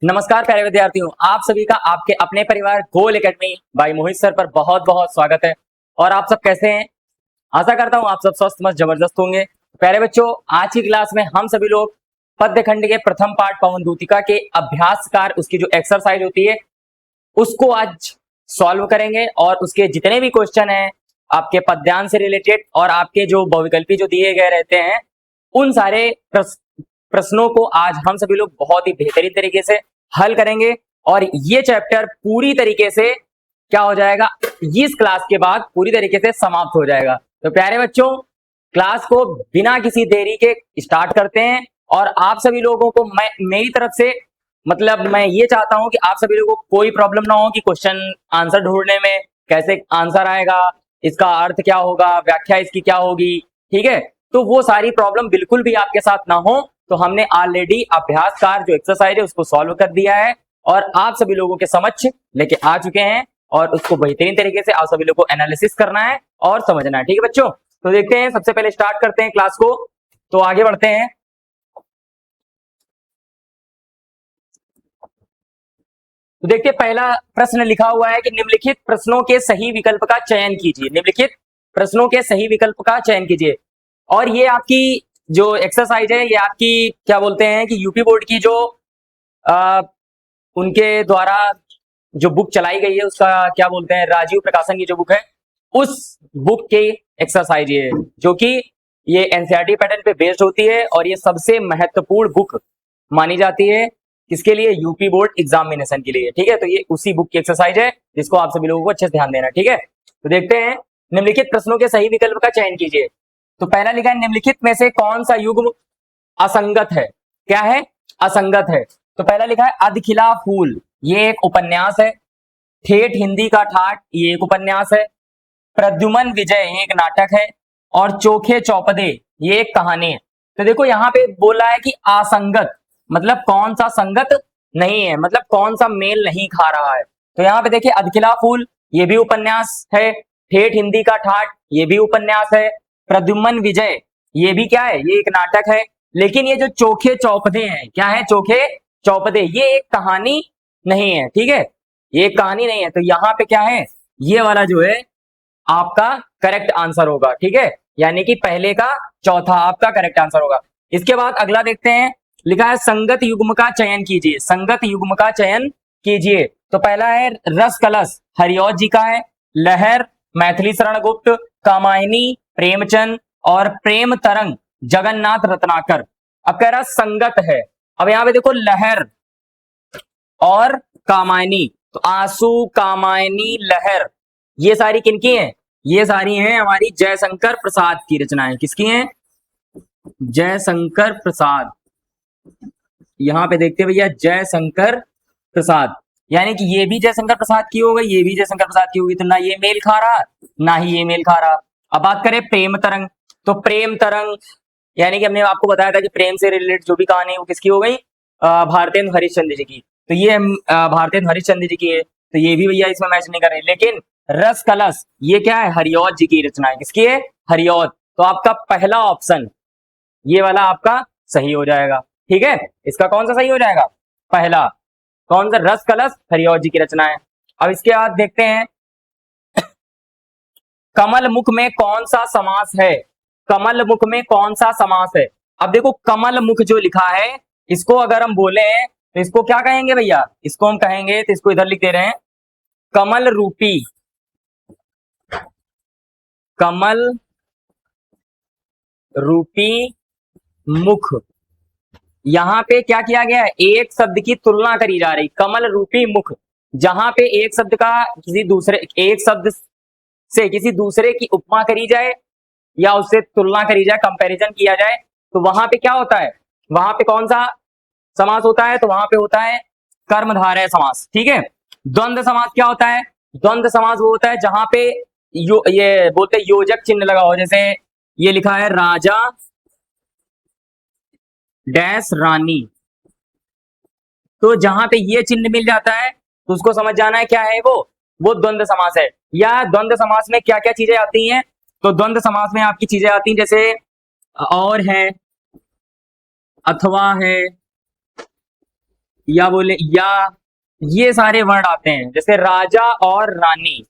नमस्कार प्यारे विद्यार्थियों, आप सभी का आपके अपने परिवार गोल एकेडमी बाय मोहित सर पर बहुत बहुत स्वागत है। और आप सब कैसे हैं? आशा करता हूं आप सब स्वस्थ मस्त जबरदस्त होंगे। प्यारे बच्चों, आज की क्लास में हम सभी लोग पद्य खंड के प्रथम पाठ पवन दूतिका के अभ्यासकार उसकी जो एक्सरसाइज होती है उसको आज सॉल्व करेंगे और उसके जितने भी क्वेश्चन हैं आपके पद्यांश से रिलेटेड और आपके जो बहुविकल्पी जो दिए गए रहते हैं उन सारे प्रश्नों को आज हम सभी लोग बहुत ही बेहतरीन तरीके से हल करेंगे। और ये चैप्टर पूरी तरीके से क्या हो जाएगा, इस क्लास के बाद पूरी तरीके से समाप्त हो जाएगा। तो प्यारे बच्चों, क्लास को बिना किसी देरी के स्टार्ट करते हैं। और आप सभी लोगों को मैं मेरी तरफ से मैं ये चाहता हूं कि आप सभी लोगों को कोई प्रॉब्लम ना हो कि क्वेश्चन आंसर ढूंढने में कैसे आंसर आएगा, इसका अर्थ क्या होगा, व्याख्या इसकी क्या होगी। ठीक है, तो वो सारी प्रॉब्लम बिल्कुल भी आपके साथ ना हो। तो हमने ऑलरेडी अभ्यासकार जो एक्सरसाइज है उसको सॉल्व कर दिया है और आप सभी लोगों के समक्ष लेके आ चुके हैं और उसको बेहतरीन तरीके से आप सभी लोगों को एनालिसिस करना है और समझना है। ठीक है बच्चों, तो देखते हैं, सबसे पहले स्टार्ट करते हैं क्लास को। तो आगे बढ़ते हैं। तो देखिए, पहला प्रश्न लिखा हुआ है कि निम्नलिखित प्रश्नों के सही विकल्प का चयन कीजिए। निम्नलिखित प्रश्नों के सही विकल्प का चयन कीजिए। और ये आपकी जो एक्सरसाइज है ये आपकी क्या बोलते हैं कि यूपी बोर्ड की जो आ, उनके द्वारा जो बुक चलाई गई है उसका क्या बोलते हैं, राजीव प्रकाशन की जो बुक है उस बुक के एक्सरसाइज ये जो कि ये एनसीईआरटी पैटर्न पे बेस्ड होती है और ये सबसे महत्वपूर्ण बुक मानी जाती है किसके लिए, यूपी बोर्ड एग्जामिनेशन के लिए। ठीक है, तो ये उसी बुक की एक्सरसाइज है जिसको आप सभी लोगों को अच्छे से ध्यान देना है। ठीक है, तो देखते हैं, निम्नलिखित प्रश्नों के सही विकल्प का चयन कीजिए। तो पहला लिखा है, निम्नलिखित में से कौन सा युग्म असंगत है। क्या है, असंगत है। तो पहला लिखा है अधखिला फूल, ये एक उपन्यास है। ठेठ हिंदी का ठाठ, ये एक उपन्यास है। प्रद्युमन विजय, ये एक नाटक है। और चोखे चौपदे, ये एक कहानी है। तो देखो यहाँ पे बोला है कि असंगत मतलब कौन सा संगत नहीं है, मतलब कौन सा मेल नहीं खा रहा है। तो यहाँ पे देखिए, अधखिला फूल ये भी उपन्यास है। ठेठ हिंदी का ठाठ ये भी उपन्यास है। प्रद्युमन विजय ये भी क्या है, ये एक नाटक है। लेकिन ये जो चोखे चौपदे हैं, क्या है, चोखे चौपदे, ये एक कहानी नहीं है। ठीक है, ये एक कहानी नहीं है। तो यहाँ पे क्या है, ये वाला जो है आपका करेक्ट आंसर होगा। ठीक है, यानी कि पहले का चौथा आपका करेक्ट आंसर होगा। इसके बाद अगला देखते हैं, लिखा है संगत युग्म का चयन कीजिए। संगत युग्म का चयन कीजिए। तो पहला है रस कलश, हरिऔध जी का है। लहर मैथिली शरण गुप्त, कामायनी प्रेमचंद और प्रेम तरंग जगन्नाथ रत्नाकर। अब कह रहा संगत है। अब यहाँ पे देखो, लहर और कामायनी, तो आंसू कामायनी लहर ये सारी किनकी हैं, ये सारी हैं हमारी जयशंकर प्रसाद की रचनाएं। किसकी हैं, जयशंकर प्रसाद। यहां पे देखते भैया, जयशंकर प्रसाद, यानी कि ये भी जयशंकर प्रसाद की हो गई, ये भी जयशंकर प्रसाद की होगी। तो ना ये मेल खा रहा ना ही ये मेल खा रहा। अब बात करें प्रेम तरंग, तो प्रेम तरंग यानी कि हमने आपको बताया था कि प्रेम से रिलेटेड जो भी कहानी है वो किसकी हो गई, भारतेंदु हरिश्चंद्र जी की। तो ये भारतेंदु हरिश्चंद्र जी की है, तो ये भी भैया इसमें मैच नहीं कर रही। लेकिन रस कलश ये क्या है, हरिऔध जी की रचना है। किसकी है, हरिऔध। तो आपका पहला ऑप्शन ये वाला आपका सही हो जाएगा। ठीक है, इसका कौन सा सही हो जाएगा, पहला। कौन सा, रस कलश हरिऔध जी की रचना है। अब इसके बाद देखते हैं, कमल मुख में कौन सा समास है। कमल मुख में कौन सा समास है। अब देखो, कमल मुख जो लिखा है इसको अगर हम बोले तो इसको क्या कहेंगे भैया, इसको हम कहेंगे, तो इसको इधर लिख दे रहे हैं, कमल रूपी, कमल रूपी मुख। यहां पे क्या किया गया है, एक शब्द की तुलना करी जा रही, कमल रूपी मुख। जहां पे एक शब्द का किसी दूसरे, एक शब्द से किसी दूसरे की उपमा करी जाए या उससे तुलना करी जाए, कंपैरिजन किया जाए, तो वहां पे क्या होता है, वहां पे कौन सा समास होता है, तो वहां पे होता है कर्मधारय समास। ठीक है, द्वंद्व समास क्या होता है, द्वंद्व समास वो होता है जहां पे ये बोलते योजक चिन्ह लगा हो। जैसे ये लिखा है, राजा डैश रानी, तो जहां पे ये चिन्ह मिल जाता है तो उसको समझ जाना है क्या है वो द्वंद्व समास है। या द्वंद्व समास में क्या क्या चीजें आती हैं, तो द्वंद्व समास में आपकी चीजें आती हैं जैसे और है, अथवा है, या बोले या, ये सारे वर्ड आते हैं। जैसे राजा और रानी,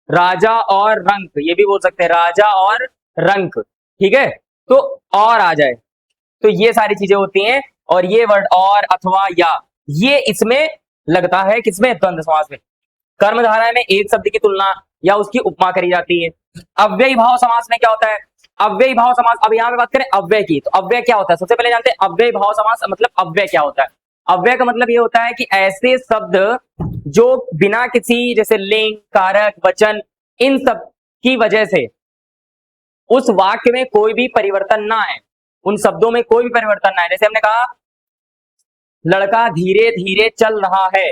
राजा और रंक, ये भी बोल सकते हैं राजा और रंक, ठीक है। तो और आ जाए तो ये सारी चीजें होती हैं। और ये वर्ड और, अथवा, या, ये इसमें लगता है किसमें, द्वंद्व समास में। कर्मधारय में एक शब्द की तुलना या उसकी उपमा करी जाती है। अव्ययी भाव समास में क्या होता है, अव्ययी भाव समास। अब यहाँ पे बात करें अव्यय की, तो अव्यय क्या होता है, सबसे पहले जानते हैं अव्ययी भाव समास मतलब अव्यय क्या होता है। अव्यय का मतलब ये होता है कि ऐसे शब्द जो बिना किसी, जैसे लिंग, कारक, वचन, इन सब की वजह से उस वाक्य में कोई भी परिवर्तन ना है, उन शब्दों में कोई भी परिवर्तन ना है। जैसे हमने कहा लड़का धीरे धीरे चल रहा है,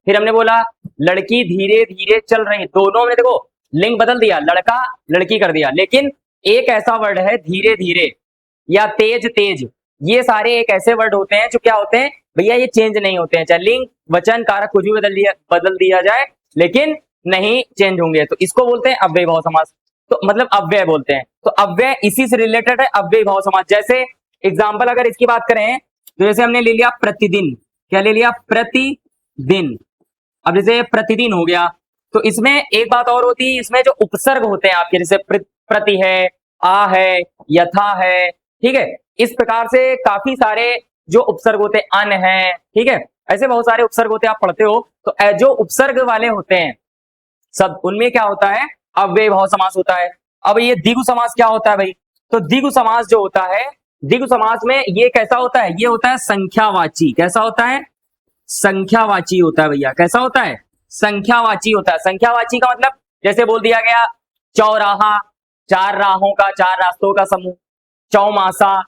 फिर हमने बोला लड़की धीरे धीरे चल रही है। दोनों में देखो लिंग बदल दिया, लड़का लड़की कर दिया, लेकिन एक ऐसा वर्ड है धीरे धीरे या तेज तेज, ये सारे एक ऐसे वर्ड होते हैं जो क्या होते हैं भैया, ये चेंज नहीं होते हैं। चाहे लिंग, वचन, कारक कुछ भी बदल दिया जाए, लेकिन नहीं चेंज होंगे। तो इसको बोलते हैं अव्ययी भाव समास, तो मतलब अव्यय बोलते हैं। तो अव्यय इसी से रिलेटेड है, अव्ययी भाव समास। जैसे एग्जाम्पल अगर इसकी बात करें तो जैसे हमने ले लिया प्रतिदिन, क्या ले लिया, प्रतिदिन। अब जैसे प्रतिदिन हो गया, तो इसमें एक बात और होती है, इसमें जो उपसर्ग होते हैं आपके, जैसे प्रति है, आ है, यथा है, ठीक है। इस प्रकार से काफी सारे जो उपसर्ग होते हैं, अन है, ठीक है, ऐसे बहुत सारे उपसर्ग होते हैं, आप पढ़ते हो। तो जो उपसर्ग वाले होते हैं सब, उनमें क्या होता है, अव्ययी भाव समास होता है। अब ये द्विगु समास क्या होता है भाई, तो द्विगु समास जो होता है, द्विगु समास में ये कैसा होता है, ये होता है संख्यावाची। कैसा होता है, संख्यावाची होता है भैया। कैसा होता है, संख्यावाची होता है। संख्यावाची का मतलब जैसे बोल दिया गया चौराहा, चार राहों का, चार रास्तों का समूह। चौमासा,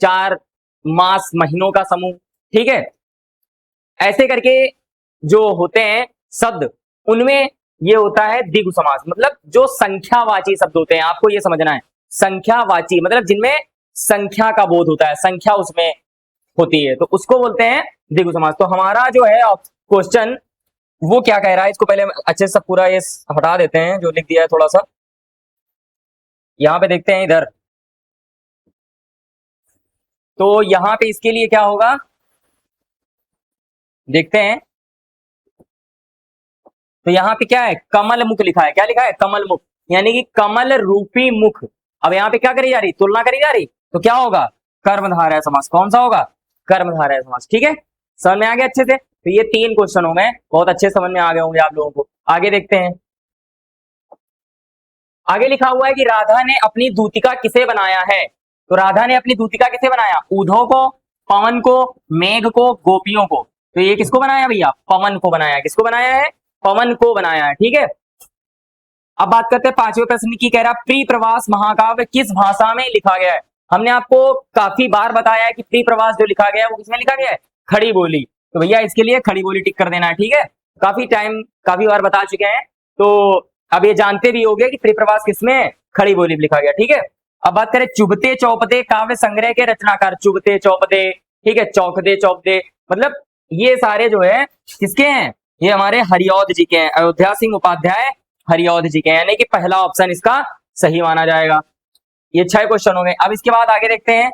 चार मास, महीनों का समूह, ठीक है। ऐसे करके जो होते हैं शब्द, उनमें ये होता है द्विगु समास, मतलब जो संख्यावाची शब्द होते हैं, आपको ये समझना है। संख्यावाची मतलब जिनमें संख्या का बोध होता है, संख्या उसमें होती है, तो उसको बोलते हैं द्विगु समास। तो हमारा जो है क्वेश्चन वो क्या कह रहा है, इसको पहले अच्छे से पूरा ये हटा देते हैं जो लिख दिया है, थोड़ा सा यहाँ पे देखते हैं इधर। तो यहाँ पे इसके लिए क्या होगा देखते हैं। तो यहाँ पे क्या है, कमल मुख लिखा है। क्या लिखा है, कमल मुख, यानी कि कमल रूपी मुख। अब यहाँ पे क्या करी जा रही, तुलना करी जा रही, तो क्या होगा, कर्मधारय समास। कौन सा होगा, कर्मधारय समास, ठीक है। समझ में आ गया अच्छे से। तो ये 3 क्वेश्चन हो गए, बहुत अच्छे समझ में आ गए होंगे आप लोगों को। आगे देखते हैं। आगे लिखा हुआ है कि राधा ने अपनी दूतिका किसे बनाया है। तो राधा ने अपनी दूतिका किसे बनाया, उद्धव को, पवन को, मेघ को, गोपियों को। तो ये किसको बनाया भैया, पवन को बनाया। किसको बनाया है, पवन को बनाया है, ठीक है। अब बात करते हैं 5वें प्रश्न की। कह रहा प्रिय प्रवास महाकाव्य किस भाषा में लिखा गया है। हमने आपको काफी बार बताया है कि प्रिय प्रवास जो लिखा गया है वो किसमें लिखा गया है, खड़ी बोली। तो भैया इसके लिए खड़ी बोली टिक कर देना है, ठीक है। काफी बार बता चुके हैं, तो अब ये जानते भी होंगे कि प्रिय प्रवास किसमें, खड़ी बोली में लिखा गया, ठीक है। अब बात करें चुभते चौपदे काव्य संग्रह के रचनाकार। चुभते चौपदे, ठीक है, चौकदे चौपदे, मतलब ये सारे जो है किसके हैं, ये हमारे हरिऔध जी के हैं, अयोध्या सिंह उपाध्याय हरिऔध जी के हैं, यानी कि पहला ऑप्शन इसका सही माना जाएगा। ये 6 क्वेश्चन हो गए। अब इसके बाद आगे देखते हैं,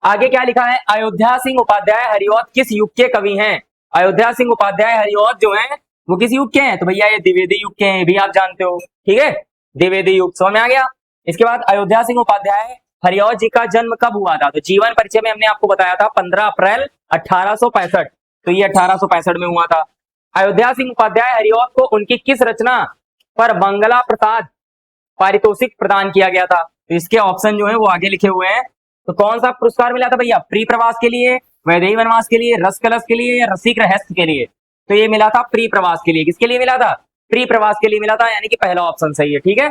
आगे क्या लिखा है, अयोध्या सिंह उपाध्याय हरिऔध किस युग के कवि हैं। अयोध्या सिंह उपाध्याय हरिऔध जो है वो किस युग के हैं, तो भैया ये द्विवेदी युग के हैं, भी आप जानते हो, ठीक है, द्विवेदी युग। समझ में आ गया। इसके बाद अयोध्या सिंह उपाध्याय हरिऔध जी का जन्म कब हुआ था, तो जीवन परिचय में हमने आपको बताया था 15 अप्रैल 1865, तो ये 1865 में हुआ था। अयोध्या सिंह उपाध्याय हरिऔध को उनकी किस रचना पर बंगला प्रसाद पारितोषिक प्रदान किया गया था। तो इसके ऑप्शन जो है वो आगे लिखे हुए हैं। तो कौन सा पुरस्कार मिला था भैया, प्रिय प्रवास के लिए, वैदेही वनवास के लिए, रस कलश के लिए, या रसिक रहस्य के लिए। तो ये मिला था प्रिय प्रवास के लिए। किसके लिए मिला था, प्रिय प्रवास के लिए मिला था, यानी कि पहला ऑप्शन सही है, ठीक है।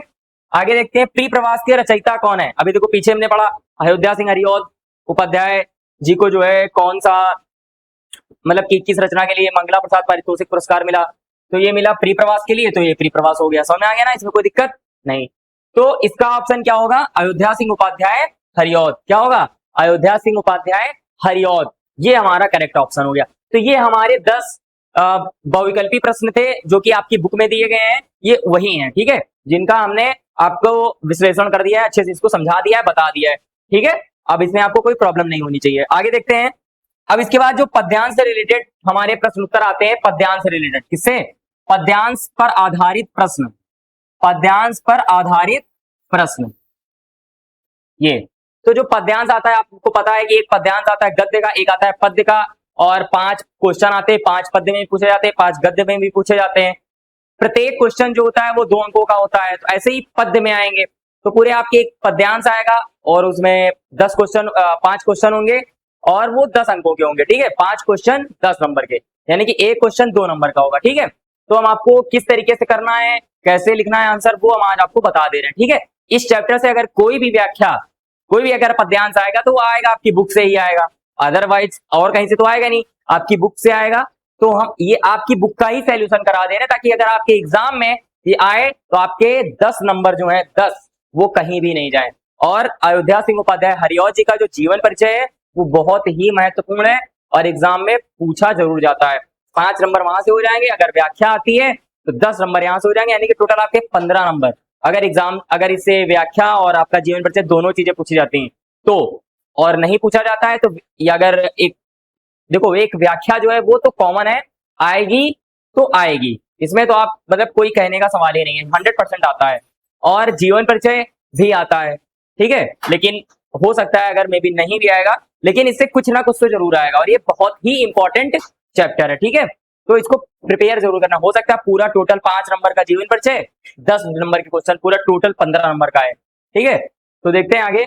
आगे देखते हैं प्रिय प्रवास के रचयिता कौन है। अभी देखो पीछे हमने पढ़ा अयोध्या सिंह हरिऔध उपाध्याय जी को जो है कौन सा, मतलब कि किस रचना के लिए मंगला प्रसाद पारितोषिक पुरस्कार मिला, तो ये मिला प्रिय प्रवास के लिए, तो ये प्रिय प्रवास हो गया। समझ में आ गया ना, इसमें कोई दिक्कत नहीं। तो इसका ऑप्शन क्या होगा, अयोध्या सिंह उपाध्याय हरिऔध। क्या होगा, अयोध्या सिंह उपाध्याय हरिऔध, ये हमारा करेक्ट ऑप्शन हो गया। तो ये हमारे 10 बहुविकल्पी प्रश्न थे जो कि आपकी बुक में दिए गए हैं, ये वही हैं, ठीक है, जिनका हमने आपको विश्लेषण कर दिया है, अच्छे से इसको समझा दिया है, बता दिया है, ठीक है। अब इसमें आपको कोई प्रॉब्लम नहीं होनी चाहिए। आगे देखते हैं, अब इसके बाद जो पद्यांश से रिलेटेड हमारे प्रश्न उत्तर आते हैं, पद्यांश से रिलेटेड, किससे? पद्यांश पर आधारित प्रश्न, पद्यांश पर आधारित प्रश्न। ये तो जो पद्यांश आता है, आपको पता है कि एक पद्यांश आता है गद्य का, एक आता है पद्य का, और 5 क्वेश्चन आते हैं, 5 पद्य में भी पूछे जाते हैं, 5 गद्य में भी पूछे जाते हैं। प्रत्येक क्वेश्चन जो होता है वो 2 अंकों का होता है। तो ऐसे ही पद्य में आएंगे तो पूरे आपके एक पद्यांश आएगा और उसमें 10 क्वेश्चन, 5 क्वेश्चन होंगे और वो 10 अंकों के होंगे, ठीक है। 5 क्वेश्चन 10 नंबर के, यानी कि एक क्वेश्चन 2 नंबर का होगा, ठीक है। तो हम आपको किस तरीके से करना है, कैसे लिखना है आंसर, वो हम आज आपको बता दे रहे हैं, ठीक है। इस चैप्टर से अगर कोई भी व्याख्या, कोई भी अगर पद्यांश आएगा तो वो आएगा आपकी बुक से ही आएगा, अदरवाइज और कहीं से तो आएगा नहीं, आपकी बुक से आएगा। तो हम ये आपकी बुक का ही सॉल्यूशन करा दे रहे हैं ताकि अगर आपके एग्जाम में ये आए तो आपके 10 नंबर जो है 10 वो कहीं भी नहीं जाए। और अयोध्या सिंह उपाध्याय हरिऔध जी का जो जीवन परिचय है वो बहुत ही महत्वपूर्ण है और एग्जाम में पूछा जरूर जाता है। 5 नंबर वहां से हो जाएंगे, अगर व्याख्या आती है तो 10 नंबर यहाँ से हो जाएंगे, यानी कि टोटल आपके 15 नंबर। अगर इससे व्याख्या और आपका जीवन परिचय दोनों चीजें पूछी जाती हैं तो, और नहीं पूछा जाता है तो, अगर एक देखो एक व्याख्या जो है वो तो कॉमन है, आएगी तो आएगी, इसमें तो आप मतलब कोई कहने का सवाल ही नहीं है, 100% आता है। और जीवन परिचय भी आता है, ठीक है, लेकिन हो सकता है अगर मे बी नहीं भी आएगा, लेकिन इससे कुछ ना कुछ तो जरूर आएगा और ये बहुत ही इंपॉर्टेंट चैप्टर है, ठीक है। तो इसको प्रिपेयर जरूर करना। हो सकता है पूरा टोटल 5 नंबर का जीवन परिचय, 10 नंबर के क्वेश्चन, पूरा टोटल 15 नंबर का है, ठीक है। तो देखते हैं आगे।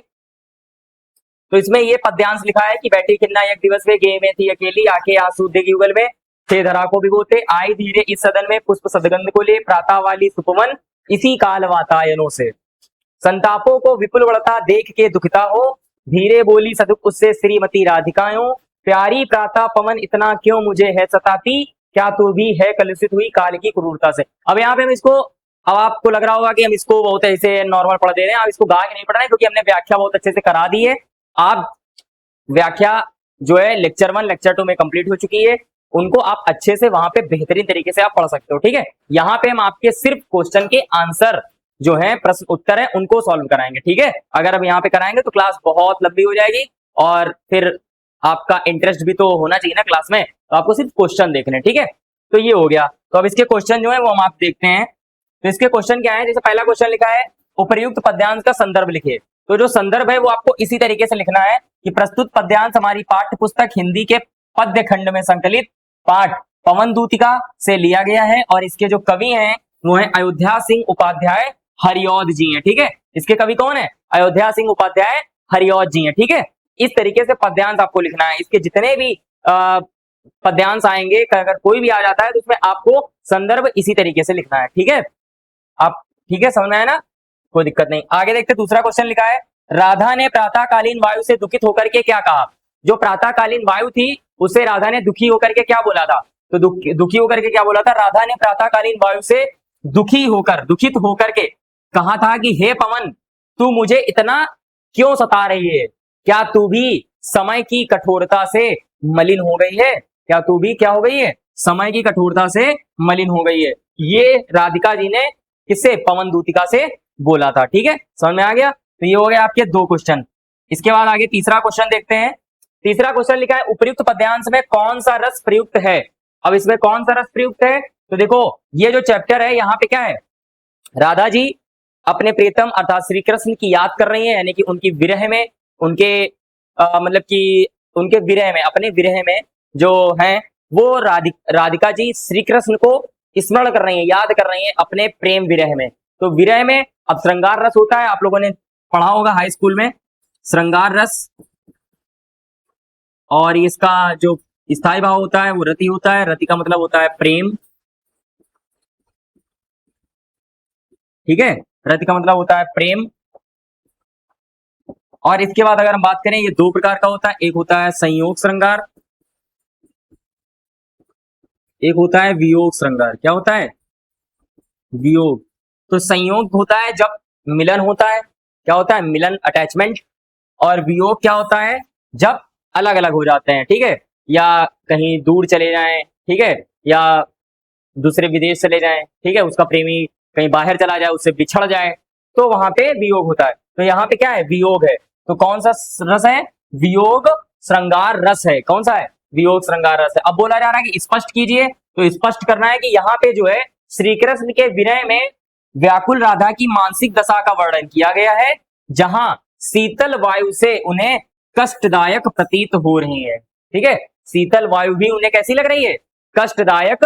तो इसमें ये पद्यांश लिखा है कि बैठी खिन्ना एक दिवस में गे में थी अकेली, आके आंसू देगी उगल में, थे धरा को भिगोते, आई धीरे इस सदन में पुष्प सदगंध को ले, प्रातः वाली सुपवन इसी काल वातायनों से, संतापों को विपुल बढ़ता देख के दुखिता हो, धीरे बोली सदुख उससे श्रीमती राधिकाओं, प्यारी प्रातः पवन इतना क्यों मुझे है सताती, क्या तू भी है कलुषित हुई काल की क्रूरता से। अब यहाँ पे हम इसको, अब आपको लग रहा होगा कि हम इसको बहुत ऐसे नॉर्मल पढ़ दे रहे हैं, आप इसको गा के नहीं पढ़ रहे हैं क्योंकि हमने व्याख्या बहुत अच्छे से करा दी है। आप व्याख्या जो है लेक्चर 1 लेक्चर 2 में कंप्लीट हो चुकी है, उनको आप अच्छे से वहां पे बेहतरीन तरीके से आप पढ़ सकते हो, ठीक है। यहाँ पे हम आपके सिर्फ क्वेश्चन के आंसर जो है, प्रश्न उत्तर है, उनको सॉल्व कराएंगे, ठीक है। अगर अब यहाँ पे कराएंगे तो क्लास बहुत लंबी हो जाएगी और फिर आपका इंटरेस्ट भी तो होना चाहिए ना क्लास में, तो आपको सिर्फ क्वेश्चन देखने, ठीक है। तो ये हो गया। तो अब इसके क्वेश्चन जो है वो हम आप देखते हैं। तो इसके क्वेश्चन क्या है, जैसे पहला क्वेश्चन लिखा है उपर्युक्त पद्यांश का संदर्भ लिखिए। तो जो संदर्भ है वो आपको इसी तरीके से लिखना है कि प्रस्तुत पद्यांश हमारी पाठ्य पुस्तक हिंदी के पद्य खंड में संकलित पाठ पवन दूतिका से लिया गया है और इसके जो कवि हैं वो है अयोध्या सिंह उपाध्याय हरिऔध जी हैं, ठीक है। इसके कवि कौन है? अयोध्या सिंह उपाध्याय हरिऔध जी हैं, ठीक है। इस तरीके से पद्यांश आपको लिखना है। इसके जितने भी पद्यांश आएंगे, अगर कोई भी आ जाता है तो उसमें आपको संदर्भ इसी तरीके से लिखना है, ठीक है। आप ठीक है, समझ में आया ना, कोई दिक्कत नहीं। आगे देखते, दूसरा क्वेश्चन लिखा है राधा ने प्रातःकालीन वायु से दुखित होकर के क्या कहा। जो प्रातःकालीन वायु थी उससे राधा ने दुखी होकर के क्या बोला था, तो दुखी होकर के क्या बोला था, राधा ने प्रातःकालीन वायु से दुखित होकर के कहा था कि हे पवन तू मुझे इतना क्यों सता रही है, क्या तू भी समय की कठोरता से मलिन हो गई है, क्या तू भी क्या हो गई है, समय की कठोरता से मलिन हो गई है। ये राधिका जी ने किससे, पवन दूतिका से बोला था, ठीक है, समझ में आ गया। तो ये हो गया आपके 2 क्वेश्चन। इसके बाद आगे तीसरा क्वेश्चन देखते हैं। तीसरा क्वेश्चन लिखा है उपयुक्त पद्यांश में कौन सा रस प्रयुक्त है। अब इसमें कौन सा रस प्रयुक्त है, तो देखो ये जो चैप्टर है यहाँ पे क्या है, राधा जी अपने प्रीतम अर्थात श्री कृष्ण की याद कर रही है, यानी कि उनकी विरह में, उनके मतलब कि उनके विरह में, अपने विरह में जो है वो राधिका जी श्री कृष्ण को स्मरण कर रही है, याद कर रही है अपने प्रेम विरह में। तो विरह में अब श्रृंगार रस होता है, आप लोगों ने पढ़ा होगा हाई स्कूल में, श्रृंगार रस, और इसका जो स्थायी भाव होता है वो रति होता है। रति का मतलब होता है प्रेम, ठीक है, रति का मतलब होता है प्रेम। और इसके बाद अगर हम बात करें, ये 2 प्रकार का होता है, एक होता है संयोग श्रृंगार, एक होता है वियोग श्रृंगार। क्या होता है, वियोग। तो संयोग होता है जब मिलन होता है, क्या होता है, मिलन, अटैचमेंट। और वियोग क्या होता है, जब अलग अलग हो जाते हैं, ठीक है, या कहीं दूर चले जाएं, ठीक है, या दूसरे विदेश चले जाएं, ठीक है, उसका प्रेमी कहीं बाहर चला जाए, उससे बिछड़ जाए, तो वहां पे वियोग होता है। तो यहाँ पे क्या है, वियोग है। तो कौन सा रस है, वियोग श्रृंगार रस है। कौन सा है? वियोग श्रृंगार रस है। अब बोला जा रहा है कि स्पष्ट कीजिए, तो स्पष्ट करना है कि यहाँ पे जो है श्री कृष्ण के विरह में व्याकुल राधा की मानसिक दशा का वर्णन किया गया है, जहां शीतल वायु से उन्हें कष्टदायक प्रतीत हो रही है। ठीक है, शीतल वायु भी उन्हें कैसी लग रही है? कष्टदायक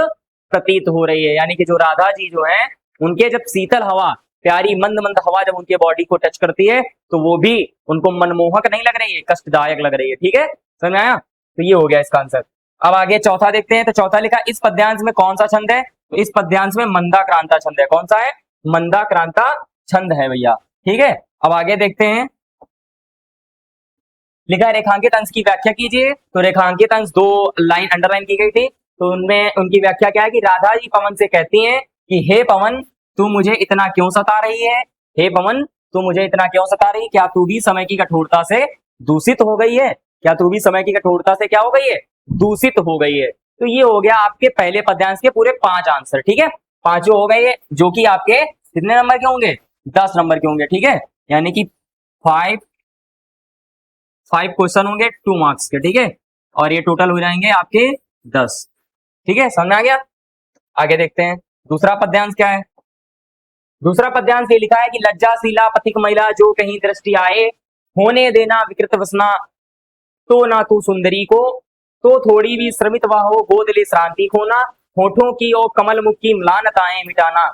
प्रतीत हो रही है। यानी कि जो राधा जी जो है, उनके जब शीतल हवा, प्यारी मंद मंद हवा जब उनके बॉडी को टच करती है, तो वो भी उनको मनमोहक नहीं लग रही है, कष्टदायक लग रही है। ठीक है, समझ में आया? तो ये हो गया इसका आंसर। अब आगे चौथा देखते हैं। तो चौथा लिखा, इस पद्यांश में कौन सा छंद है? तो इस पद्यांश में मंदाक्रांता छंद है। कौन सा है? मंदाक्रांता छंद है भैया। ठीक है, अब आगे देखते हैं। लिखा है रेखांकित अंश की व्याख्या कीजिए। तो रेखांकित अंश 2 लाइन अंडरलाइन की गई थी, तो उनमें उनकी व्याख्या क्या है कि राधा जी पवन से कहती हैं कि हे पवन, तू मुझे इतना क्यों सता रही है? हे पवन, तू मुझे इतना क्यों सता रही है? क्या तू भी समय की कठोरता से दूषित हो गई है? क्या तू भी समय की कठोरता से क्या हो गई है? दूषित हो गई है। तो ये हो गया आपके पहले पद्यांश के पूरे 5 आंसर। ठीक है, पांचों हो गए, जो कि आपके कितने नंबर के होंगे? 10 नंबर के होंगे। ठीक है, यानी कि 5 क्वेश्चन होंगे 2 मार्क्स के। ठीक है, और ये टोटल हो जाएंगे आपके 10। ठीक है, समझ में आ गया? आगे देखते हैं दूसरा पद्यांश क्या है। दूसरा पद्यांश ये लिखा है कि लज्जाशीला पथिक महिला जो कहीं दृष्टि आए, होने देना विकृत वसना, तो ना तू सुंदरी को, तो थोड़ी भी श्रमित वह हो, गोद ले श्रांति खोना, होठों की और कमल मुख की म्लानताएं मिटाना,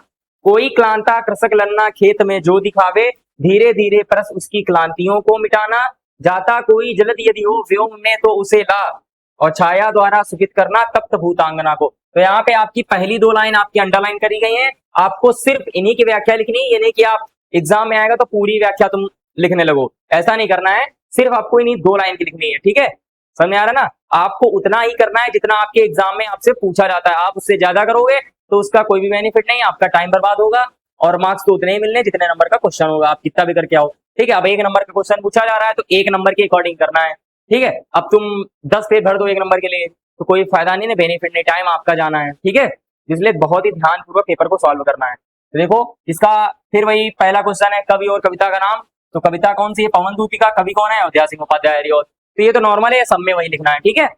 कोई क्लांता कृषक लन्ना खेत में जो दिखावे, धीरे धीरे परस उसकी क्लांतियों को मिटाना, जाता कोई जलद यदि हो व्योम में तो उसे ला, और छाया द्वारा सुखित करना तप्त भूतांगना को। तो यहाँ पे आपकी पहली 2 लाइन आपकी अंडरलाइन करी गई हैं। आपको सिर्फ इन्हीं की व्याख्या लिखनी है, ये नहीं कि आप एग्जाम में आएगा तो पूरी व्याख्या तुम लिखने लगो, ऐसा नहीं करना है। सिर्फ आपको इन्हीं 2 लाइन की लिखनी है। ठीक है, समझ में आ रहा ना? आपको उतना ही करना है जितना आपके एग्जाम में आपसे पूछा जाता है। आप उससे ज्यादा करोगे तो उसका कोई भी बेनिफिट नहीं, आपका टाइम बर्बाद होगा, और मार्क्स तो उतने ही मिलने जितने नंबर का क्वेश्चन होगा, आप कितना भी करके आओ। ठीक है, अब 1 नंबर का क्वेश्चन पूछा जा रहा है तो 1 नंबर के अकॉर्डिंग करना है। ठीक है, अब तुम 10 पेज भर दो 1 नंबर के लिए तो कोई फायदा नहीं है, बेनिफिट नहीं, टाइम आपका जाना है। ठीक है, इसलिए बहुत ही ध्यानपूर्वक पेपर को सॉल्व करना है। तो देखो इसका फिर वही पहला क्वेश्चन है, कवि और कविता का नाम। तो कविता कौन सी है? पवन दूतिका। कवि कौन है? अयोध्या सिंह उपाध्याय। तो ये तो नॉर्मल है, सब में वही लिखना है। ठीक है,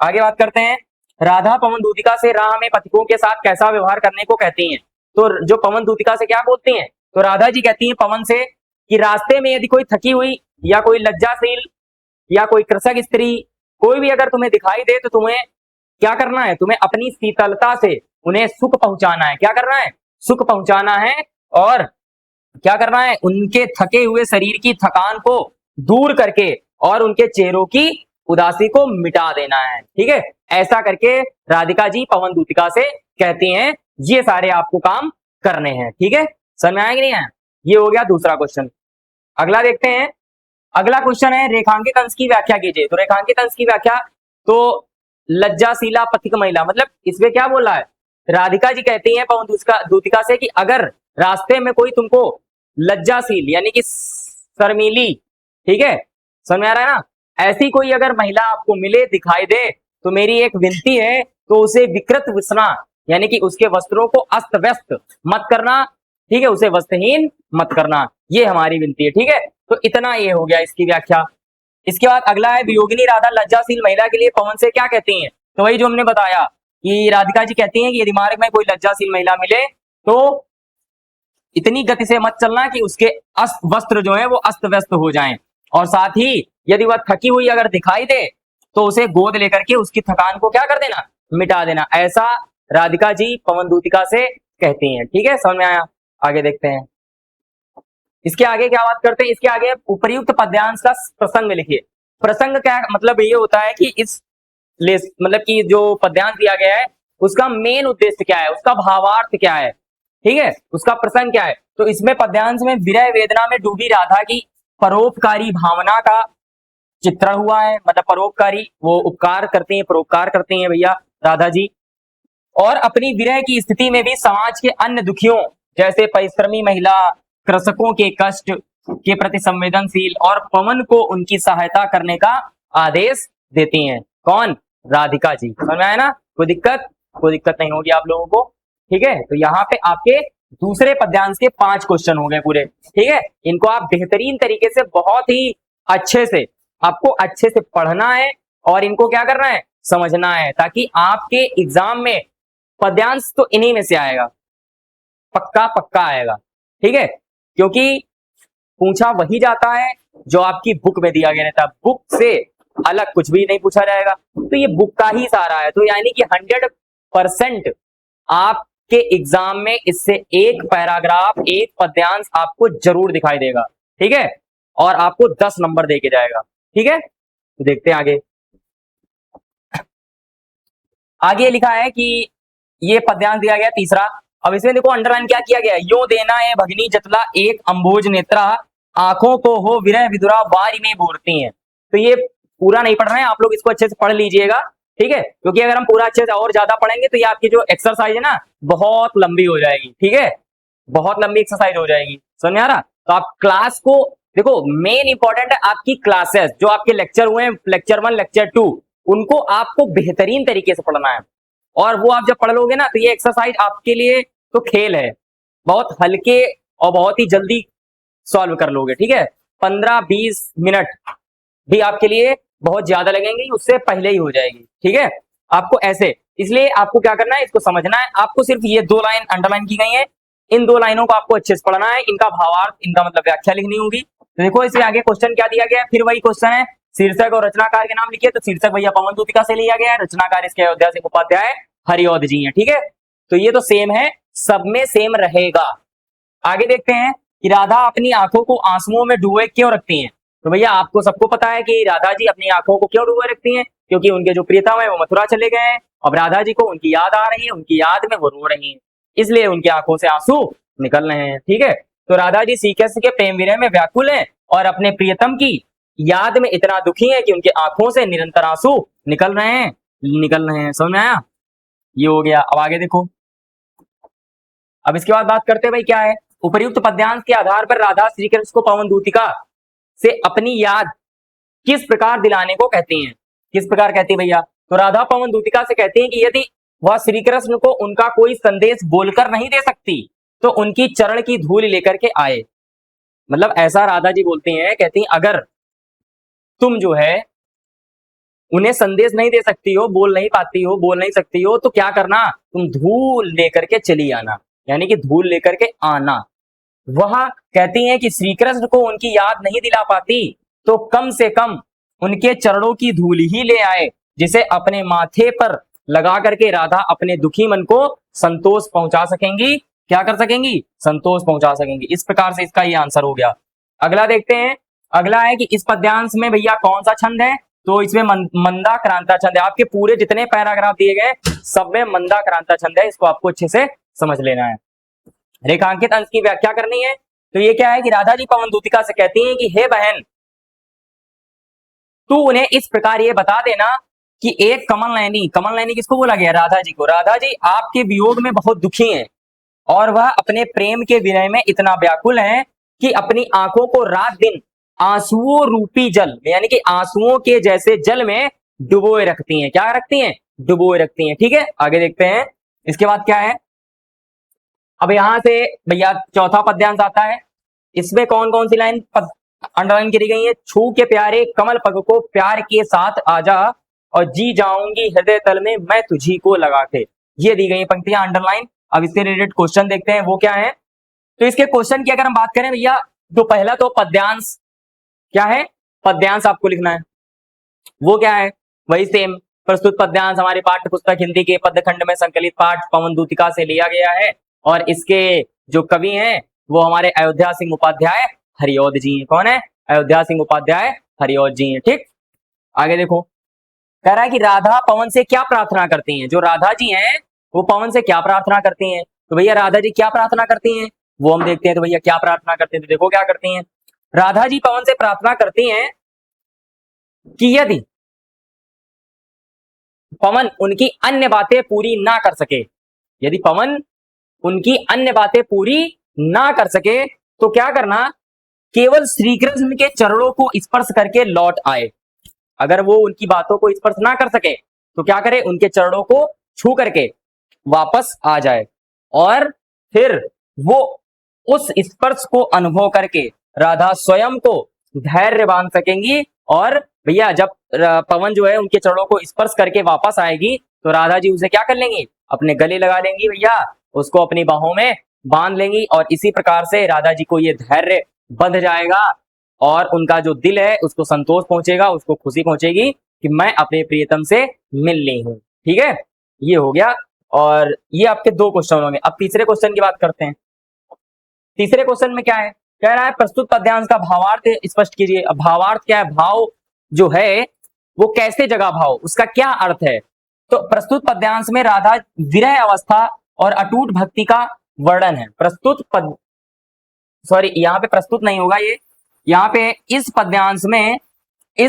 आगे बात करते हैं। राधा पवन दूतिका से राह में पथिकों के साथ कैसा व्यवहार करने को कहती हैं। तो जो पवन दूतिका से क्या बोलती हैं? तो राधा जी कहती हैं पवन से कि रास्ते में यदि कोई थकी हुई या कोई लज्जाशील या कोई कृषक स्त्री, कोई भी अगर तुम्हें दिखाई दे तो तुम्हें क्या करना है? तुम्हें अपनी शीतलता से उन्हें सुख पहुंचाना है। क्या करना है? सुख पहुंचाना है। और क्या करना है? उनके थके हुए शरीर की थकान को दूर करके और उनके चेहरों की उदासी को मिटा देना है। ठीक है, ऐसा करके राधिका जी पवन दूतिका से कहती हैं, ये सारे आपको काम करने हैं। ठीक है, समझ में आया कि नहीं आया? ये हो गया दूसरा क्वेश्चन। अगला देखते हैं। अगला क्वेश्चन है रेखांकित अंश की व्याख्या कीजिए। तो रेखांकित अंश की व्याख्या, तो लज्जाशीला पथिक महिला, मतलब इसमें क्या बोल रहा है? राधिका जी कहती हैं पवन दूतिका से कि अगर रास्ते में कोई तुमको लज्जाशील यानी कि शर्मीली, ठीक है, समझ में आ रहा है ना, ऐसी कोई अगर महिला आपको मिले, दिखाई दे, तो मेरी एक विनती है, तो उसे विकृत विसना यानी कि उसके वस्त्रों को अस्त व्यस्त मत करना। ठीक है, उसे वस्त्रहीन मत करना, ये हमारी विनती है। ठीक है, तो इतना ये हो गया इसकी व्याख्या। इसके बाद अगला है वियोगिनी राधा लज्जाशील महिला के लिए पवन से क्या कहती हैं। तो वही जो हमने बताया कि राधिका जी कहती हैं कि यदि मार्ग में कोई लज्जाशील महिला मिले तो इतनी गति से मत चलना कि उसके वस्त्र जो है वो अस्त व्यस्त हो जाएं, और साथ ही यदि वह थकी हुई अगर दिखाई दे तो उसे गोद लेकर के उसकी थकान को क्या कर देना? मिटा देना। ऐसा राधिका जी पवन दूतिका से कहती हैं। ठीक है, समझ में आया? आगे देखते हैं। इसके आगे क्या बात करते हैं? इसके आगे उपर्युक्त पद्यांश का प्रसंग लिखिए। प्रसंग क्या मतलब? ये होता है कि इस मतलब कि जो पद्यांश दिया गया है उसका मेन उद्देश्य क्या है, उसका भावार्थ क्या है, ठीक है, उसका प्रसंग क्या है। तो इसमें पद्यांश में विरह वेदना में डूबी राधा की परोपकारी भावना का चित्रण हुआ है। मतलब परोपकारी, वो उपकार करते हैं, परोपकार करते हैं भैया राधा जी, और अपनी विरह की स्थिति में भी समाज के अन्य दुखियों जैसे परिश्रमी महिला, कृषकों के कष्ट के प्रति संवेदनशील और पवन को उनकी सहायता करने का आदेश देती हैं। कौन? राधिका जी। समझ में आया ना? कोई दिक्कत नहीं होगी आप लोगों को। ठीक है, तो यहाँ पे आपके दूसरे पद्यांश के 5 क्वेश्चन हो गए पूरे। ठीक है, इनको आप बेहतरीन तरीके से बहुत ही अच्छे से आपको अच्छे से पढ़ना है और इनको क्या करना है, समझना है, ताकि आपके एग्जाम में पद्यांश तो इन्हीं में से आएगा, पक्का पक्का आएगा। ठीक है, क्योंकि पूछा वही जाता है जो आपकी बुक में दिया गया रहता है, बुक से अलग कुछ भी नहीं पूछा जाएगा। तो ये बुक का ही सारा है, तो यानी कि 100% आपके एग्जाम में इससे एक पैराग्राफ, एक पद्यांश आपको जरूर दिखाई देगा। ठीक है, और आपको 10 नंबर दे के जाएगा। ठीक है, तो देखते हैं आगे। आगे लिखा है कि ये पद्यांश दिया गया तीसरा। अब इसमें देखो अंडरलाइन क्या किया गया है, यो देना है भगनी जतला एक अंबोज नेत्रा, आंखों को हो विरह विदुरा वारी में बोरती हैं। तो ये पूरा नहीं पढ़ रहे हैं आप लोग, इसको अच्छे से पढ़ लीजिएगा। ठीक है, क्योंकि अगर हम पूरा अच्छे से और ज्यादा पढ़ेंगे तो ये आपकी जो एक्सरसाइज है ना बहुत लंबी हो जाएगी। ठीक है, बहुत लंबी एक्सरसाइज हो जाएगी, समझ में आ रहा? तो आप क्लास को देखो, मेन इंपॉर्टेंट है आपकी क्लासेस, जो आपके लेक्चर हुए हैं, लेक्चर 1 लेक्चर 2, उनको आपको बेहतरीन तरीके से पढ़ना है। और वो आप जब पढ़ लोगे ना तो ये एक्सरसाइज आपके लिए तो खेल है, बहुत हल्के और बहुत ही जल्दी सॉल्व कर लोगे। ठीक है, 15-20 मिनट भी आपके लिए बहुत ज्यादा लगेंगे, उससे पहले ही हो जाएगी। ठीक है, आपको ऐसे, इसलिए आपको क्या करना है, इसको समझना है। आपको सिर्फ ये 2 लाइन अंडरलाइन की गई है, इन 2 लाइनों को आपको अच्छे से पढ़ना है, इनका भावार्थ, इनका मतलब व्याख्या लिखनी होगी। तो देखो इससे आगे क्वेश्चन क्या दिया गया है, फिर वही क्वेश्चन है, शीर्षक और रचनाकार के नाम लिखिए। तो शीर्षक भैया पवन दूतिका से लिया गया है, रचनाकार इसके अयोध्या सिंह उपाध्याय हरिऔध जी हैं। ठीक है, तो ये तो सेम है, सब में सेम रहेगा। आगे देखते हैं कि राधा अपनी आंखों को आंसुओं में डुबोए क्यों रखती हैं। तो भैया आपको सबको पता है कि राधा जी अपनी आंखों को क्यों डुबोए रखती हैं, क्योंकि उनके जो प्रियतम है वो मथुरा चले गए हैं। अब राधा जी को उनकी याद आ रही है, उनकी याद में वो रो रही हैं, इसलिए उनकी आंखों से आंसू निकल रहे हैं। ठीक है, तो राधा जी श्री कृष्ण के प्रेम विरह में व्याकुल हैं और अपने प्रियतम की याद में इतना दुखी है कि उनके आंखों से निरंतर आंसू निकल रहे हैं, निकल रहे हैं। समझ में आया? ये हो गया। अब आगे देखो, अब इसके बाद बात करते हैं भाई क्या है, उपर्युक्त पद्यांश के आधार पर राधा श्री कृष्ण को पवन दूतिका से अपनी याद किस प्रकार दिलाने को कहती हैं। किस प्रकार कहती है भैया? तो राधा पवन दूतिका से कहती हैं कि यदि वह श्री कृष्ण को उनका कोई संदेश बोलकर नहीं दे सकती तो उनकी चरण की धूल लेकर के आए। मतलब ऐसा राधा जी बोलती हैं, कहती हैं अगर तुम जो है उन्हें संदेश नहीं दे सकती हो, बोल नहीं पाती हो, बोल नहीं सकती हो, तो क्या करना, तुम धूल लेकर के चली आना, यानी कि धूल लेकर के आना। वह कहती हैं कि श्री कृष्ण को उनकी याद नहीं दिला पाती तो कम से कम उनके चरणों की धूल ही ले आए, जिसे अपने माथे पर लगा करके राधा अपने दुखी मन को संतोष पहुंचा सकेंगी। क्या कर सकेंगी? संतोष पहुंचा सकेंगी। इस प्रकार से इसका ये आंसर हो गया। अगला देखते हैं, अगला है कि इस पद्यांश में भैया कौन सा छंद है। तो इसमें मंदा क्रांता छंद है। आपके पूरे जितने पैराग्राफ दिए गए सब में मंदा क्रांता छंद है, इसको आपको अच्छे से समझ लेना है। रेखांकित अंश की व्याख्या करनी है। तो ये क्या है कि राधा जी पवन दूतिका से कहती हैं कि हे बहन, तू उन्हें इस प्रकार ये बता देना कि एक कमल नयनी, कमल नयनी किसको बोला गया? राधा जी को। राधा जी आपके वियोग में बहुत दुखी हैं और वह अपने प्रेम के विरह में इतना व्याकुल हैं कि अपनी आंखों को रात दिन आंसुओं रूपी जल, यानी कि आंसुओं के जैसे जल में डुबोए रखती हैं। क्या रखती हैं? डुबोए रखती हैं। ठीक है, आगे देखते हैं इसके बाद क्या है। अब यहां से भैया चौथा पद्यांश आता है। इसमें कौन कौन सी लाइन अंडरलाइन करी गई है? छू के प्यारे कमल पग को प्यार के साथ आजा और जी जाऊंगी हृदय तल में मैं तुझी को लगा के। ये दी गई पंक्तियां अंडरलाइन। अब इससे रिलेटेड क्वेश्चन देखते हैं वो क्या है। तो इसके क्वेश्चन की अगर हम बात करें भैया, तो पहला तो पद्यांश क्या है, पद्यांश आपको लिखना है। वो क्या है? वही सेम प्रस्तुत पद्यांश हमारे पाठ्य पुस्तक हिंदी के पद्य खंड में संकलित पाठ पवन दूतिका से लिया गया है और इसके जो कवि हैं वो हमारे अयोध्या सिंह उपाध्याय हरिऔध जी हैं। कौन है? अयोध्या सिंह उपाध्याय हरिऔध जी हैं। ठीक, आगे देखो, कह रहा है कि राधा पवन से क्या प्रार्थना करती हैं। जो राधा जी हैं वो पवन से क्या प्रार्थना करती हैं। तो भैया राधा जी क्या प्रार्थना करती हैं वो हम देखते हैं। तो भैया क्या प्रार्थना करते हैं, तो देखो क्या करती हैं। राधा जी पवन से प्रार्थना करती हैं कि यदि पवन उनकी अन्य बातें पूरी ना कर सके, यदि पवन उनकी अन्य बातें पूरी ना कर सके तो क्या करना, केवल श्री कृष्ण के चरणों को स्पर्श करके लौट आए। अगर वो उनकी बातों को स्पर्श ना कर सके तो क्या करे, उनके चरणों को छू करके वापस आ जाए और फिर वो उस स्पर्श को अनुभव करके राधा स्वयं को धैर्य बांध सकेंगी। और भैया जब पवन जो है उनके चरणों को स्पर्श करके वापस आएगी तो राधा जी उसे क्या कर लेंगी, अपने गले लगा लेंगी भैया, उसको अपनी बाहों में बांध लेंगी। और इसी प्रकार से राधा जी को ये धैर्य बंध जाएगा और उनका जो दिल है उसको संतोष पहुंचेगा, उसको खुशी पहुंचेगी कि मैं अपने प्रियतम से मिल ली हूं। ठीक है, ये हो गया। और ये आपके 2 क्वेश्चन होंगे। अब तीसरे क्वेश्चन की बात करते हैं। तीसरे क्वेश्चन में क्या है, कह रहा है प्रस्तुत पद्यांश का भावार्थ स्पष्ट कीजिए। अब भावार्थ क्या है, भाव जो है वो कैसे जगा भाव, उसका क्या अर्थ है। तो प्रस्तुत पद्यांश में राधा विरह अवस्था और अटूट भक्ति का वर्णन है। प्रस्तुत पद सॉरी यहाँ पे प्रस्तुत नहीं होगा, ये यहाँ पे इस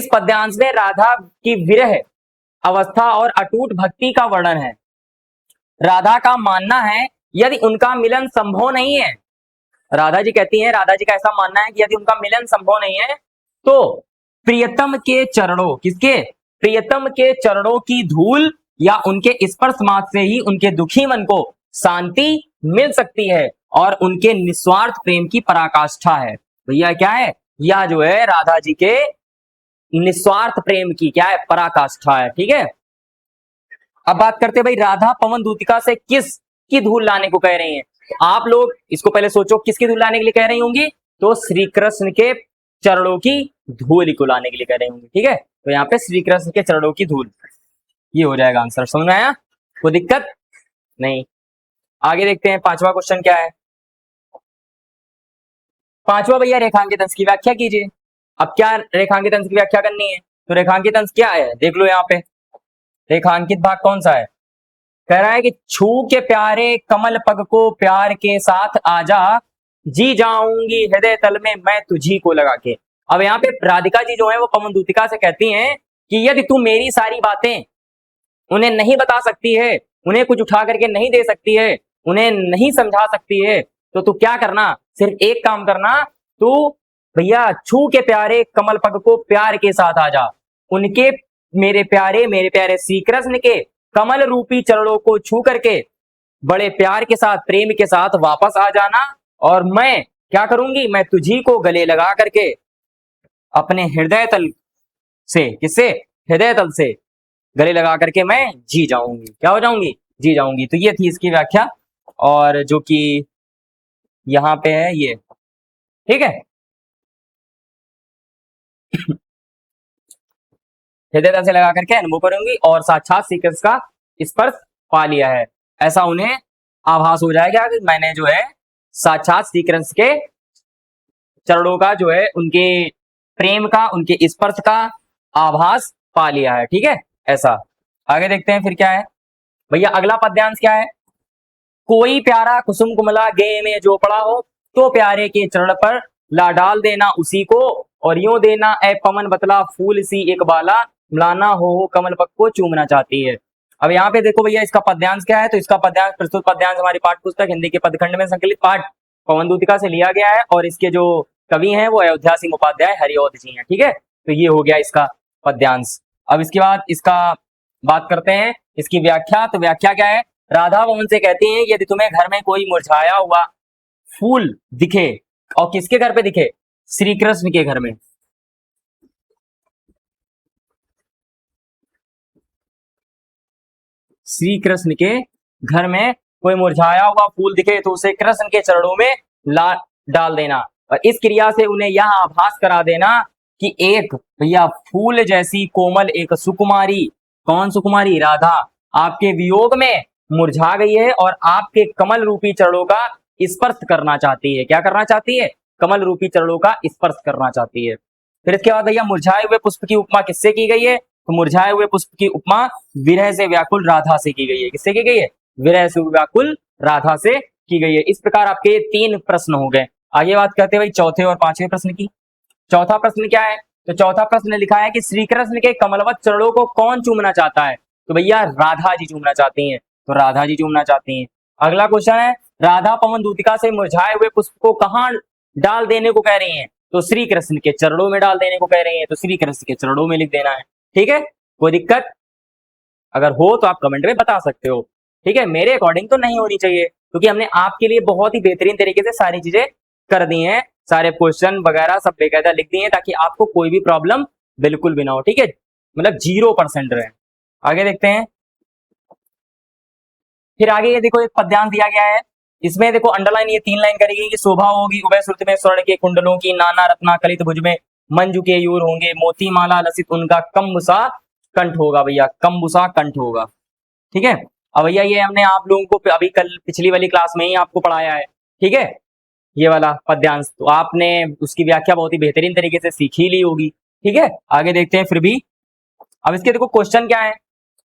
पद्यांश में राधा की विरह अवस्था और अटूट भक्ति का वर्णन है। राधा का मानना है यदि उनका मिलन संभव नहीं है, राधा जी कहती हैं, राधा जी का ऐसा मानना है कि यदि उनका मिलन संभव नहीं है तो प्रियतम के चरणों, किसके, प्रियतम के चरणों की धूल या उनके स्पर्श मात्र से ही उनके दुखी मन को शांति मिल सकती है और उनके निस्वार्थ प्रेम की पराकाष्ठा है। भैया क्या है, यह जो है राधा जी के निस्वार्थ प्रेम की क्या है, पराकाष्ठा है। ठीक है, अब बात करते हैं भाई राधा पवन दूतिका से किस की धूल लाने को कह रही हैं। तो आप लोग इसको पहले सोचो, किसकी धूल लाने के लिए कह रही होंगी, तो श्री कृष्ण के चरणों की धूल को लाने के लिए कह रही होंगी। ठीक है, तो यहाँ पे श्री कृष्ण के चरणों की धूल, ये हो जाएगा आंसर। समझ में आया, कोई दिक्कत नहीं। आगे देखते हैं 5वां क्वेश्चन क्या है। 5वां भैया रेखांकित अंश की व्याख्या कीजिए। अब क्या रेखांकित अंश की व्याख्या करनी है, तो रेखांकित अंश क्या है देख लो। यहाँ पे रेखांकित भाग कौन सा है, कह रहा है कि छू के प्यारे कमल पग को प्यार के साथ आजा, जी जाऊंगी हृदय तल में मैं तुझी को लगा के। अब यहाँ पे राधिका जी जो है वो पवन दूतिका से कहती हैं कि यदि तू मेरी सारी बातें उन्हें नहीं बता सकती है, उन्हें कुछ उठा करके नहीं दे सकती है, उन्हें नहीं समझा सकती है, तो तू क्या करना, सिर्फ एक काम करना, तू भैया छू के प्यारे कमल पग को प्यार के साथ आजा, उनके मेरे प्यारे श्री कृष्ण के कमल रूपी चरणों को छू करके बड़े प्यार के साथ प्रेम के साथ वापस आ जाना। और मैं क्या करूंगी, मैं तुझी को गले लगा करके अपने हृदय तल से, किससे, हृदय तल से गले लगा करके मैं जी जाऊंगी, क्या हो जाऊंगी, जी जाऊंगी। तो ये थी इसकी व्याख्या, और जो कि यहाँ पे है ये। ठीक है, हृदय तल से लगा करके अनुभव करूंगी और साक्षात श्री कृष्ण का स्पर्श पा लिया है, ऐसा उन्हें आभास हो जाएगा कि मैंने जो है साक्षात श्री कृष्ण के चरणों का जो है उनके प्रेम का, उनके स्पर्श का आभास पा लिया है। ठीक है, ऐसा। आगे देखते हैं फिर क्या है भैया, अगला पद्यांश क्या है, कोई प्यारा कुसुम कुमला गे में जो पड़ा हो तो प्यारे के चरण पर ला डाल देना उसी को, और यूं देना ए पवन बतला फूल सी एक बाला, मलाना हो कमल पक को चूमना चाहती है। अब यहाँ पे देखो भैया इसका पद्यांश क्या है, तो इसका पद्यांश, प्रस्तुत पद्यांश हमारी पाठ्य पुस्तक हिंदी के पदखंड में संकलित पाठ पवन दूतिका से लिया गया है, और इसके जो कवि हैं वो अयोध्या सिंह उपाध्याय हरिऔध जी हैं। ठीक है, तो ये हो गया इसका पद्यांश। अब इसके बाद इसका बात करते हैं इसकी व्याख्या। तो व्याख्या क्या है, राधा पवन से कहती हैं यदि तुम्हें घर में कोई मुरझाया हुआ फूल दिखे, और किसके घर पे दिखे, श्री कृष्ण के घर में, श्री कृष्ण के घर में कोई मुरझाया हुआ फूल दिखे तो उसे कृष्ण के चरणों में ला डाल देना, और इस क्रिया से उन्हें यह आभास करा देना कि एक भैया फूल जैसी कोमल एक सुकुमारी, कौन सुकुमारी, राधा, आपके वियोग में मुरझा गई है और आपके कमल रूपी चरणों का स्पर्श करना चाहती है। क्या करना चाहती है, कमल रूपी चरणों का स्पर्श करना चाहती है। फिर इसके बाद भैया मुरझाए हुए पुष्प की उपमा किससे की गई है, तो मुरझाए हुए पुष्प की उपमा विरह से व्याकुल राधा से की गई है। किससे की गई है, विरह से व्याकुल राधा से की गई है। इस प्रकार आपके 3 प्रश्न हो गए। आगे बात करते हैं भाई चौथे और 5वें प्रश्न की। चौथा प्रश्न क्या है, तो चौथा प्रश्न लिखा है कि श्री कृष्ण के कमलवत चरणों को कौन चूमना चाहता है, तो भैया राधा जी चूमना चाहती हैं, तो राधा जी चूमना चाहती हैं। अगला क्वेश्चन है, राधा पवन दूतिका से मुरझाए हुए पुष्प को कहां डाल देने को कह रही हैं, तो श्री कृष्ण के चरणों में डाल देने को कह रही हैं, तो श्री कृष्ण के चरणों में लिख देना है। ठीक है, कोई दिक्कत अगर हो तो आप कमेंट में बता सकते हो। ठीक है, मेरे अकॉर्डिंग तो नहीं होनी चाहिए, क्योंकि हमने आपके लिए बहुत ही बेहतरीन तरीके से सारी चीजें कर दी हैं, सारे क्वेश्चन वगैरह सब बेकायदा लिख दिए ताकि आपको कोई भी प्रॉब्लम बिल्कुल भी ना हो, ठीक है, मतलब 0% रहे। आगे देखते हैं। फिर आगे ये देखो एक पद्यांश दिया गया है, इसमें देखो अंडरलाइन ये 3 लाइन करी गई कि शोभा होगी उभय श्रुति में स्वर्ण के कुंडलों की, नाना रत्ना कलित भुज में मंजू के यूर होंगे, मोती माला लसित उनका कंबुसा कंठ होगा। भैया कंबुसा कंठ होगा, ठीक है। अब भैया ये हमने आप लोगों को अभी कल पिछली वाली क्लास में ही आपको पढ़ाया है, ठीक है, ये वाला पद्यांश, तो आपने उसकी व्याख्या बहुत ही बेहतरीन तरीके से सीख ही ली होगी, ठीक है। आगे देखते हैं फिर भी। अब इसके देखो क्वेश्चन क्या है,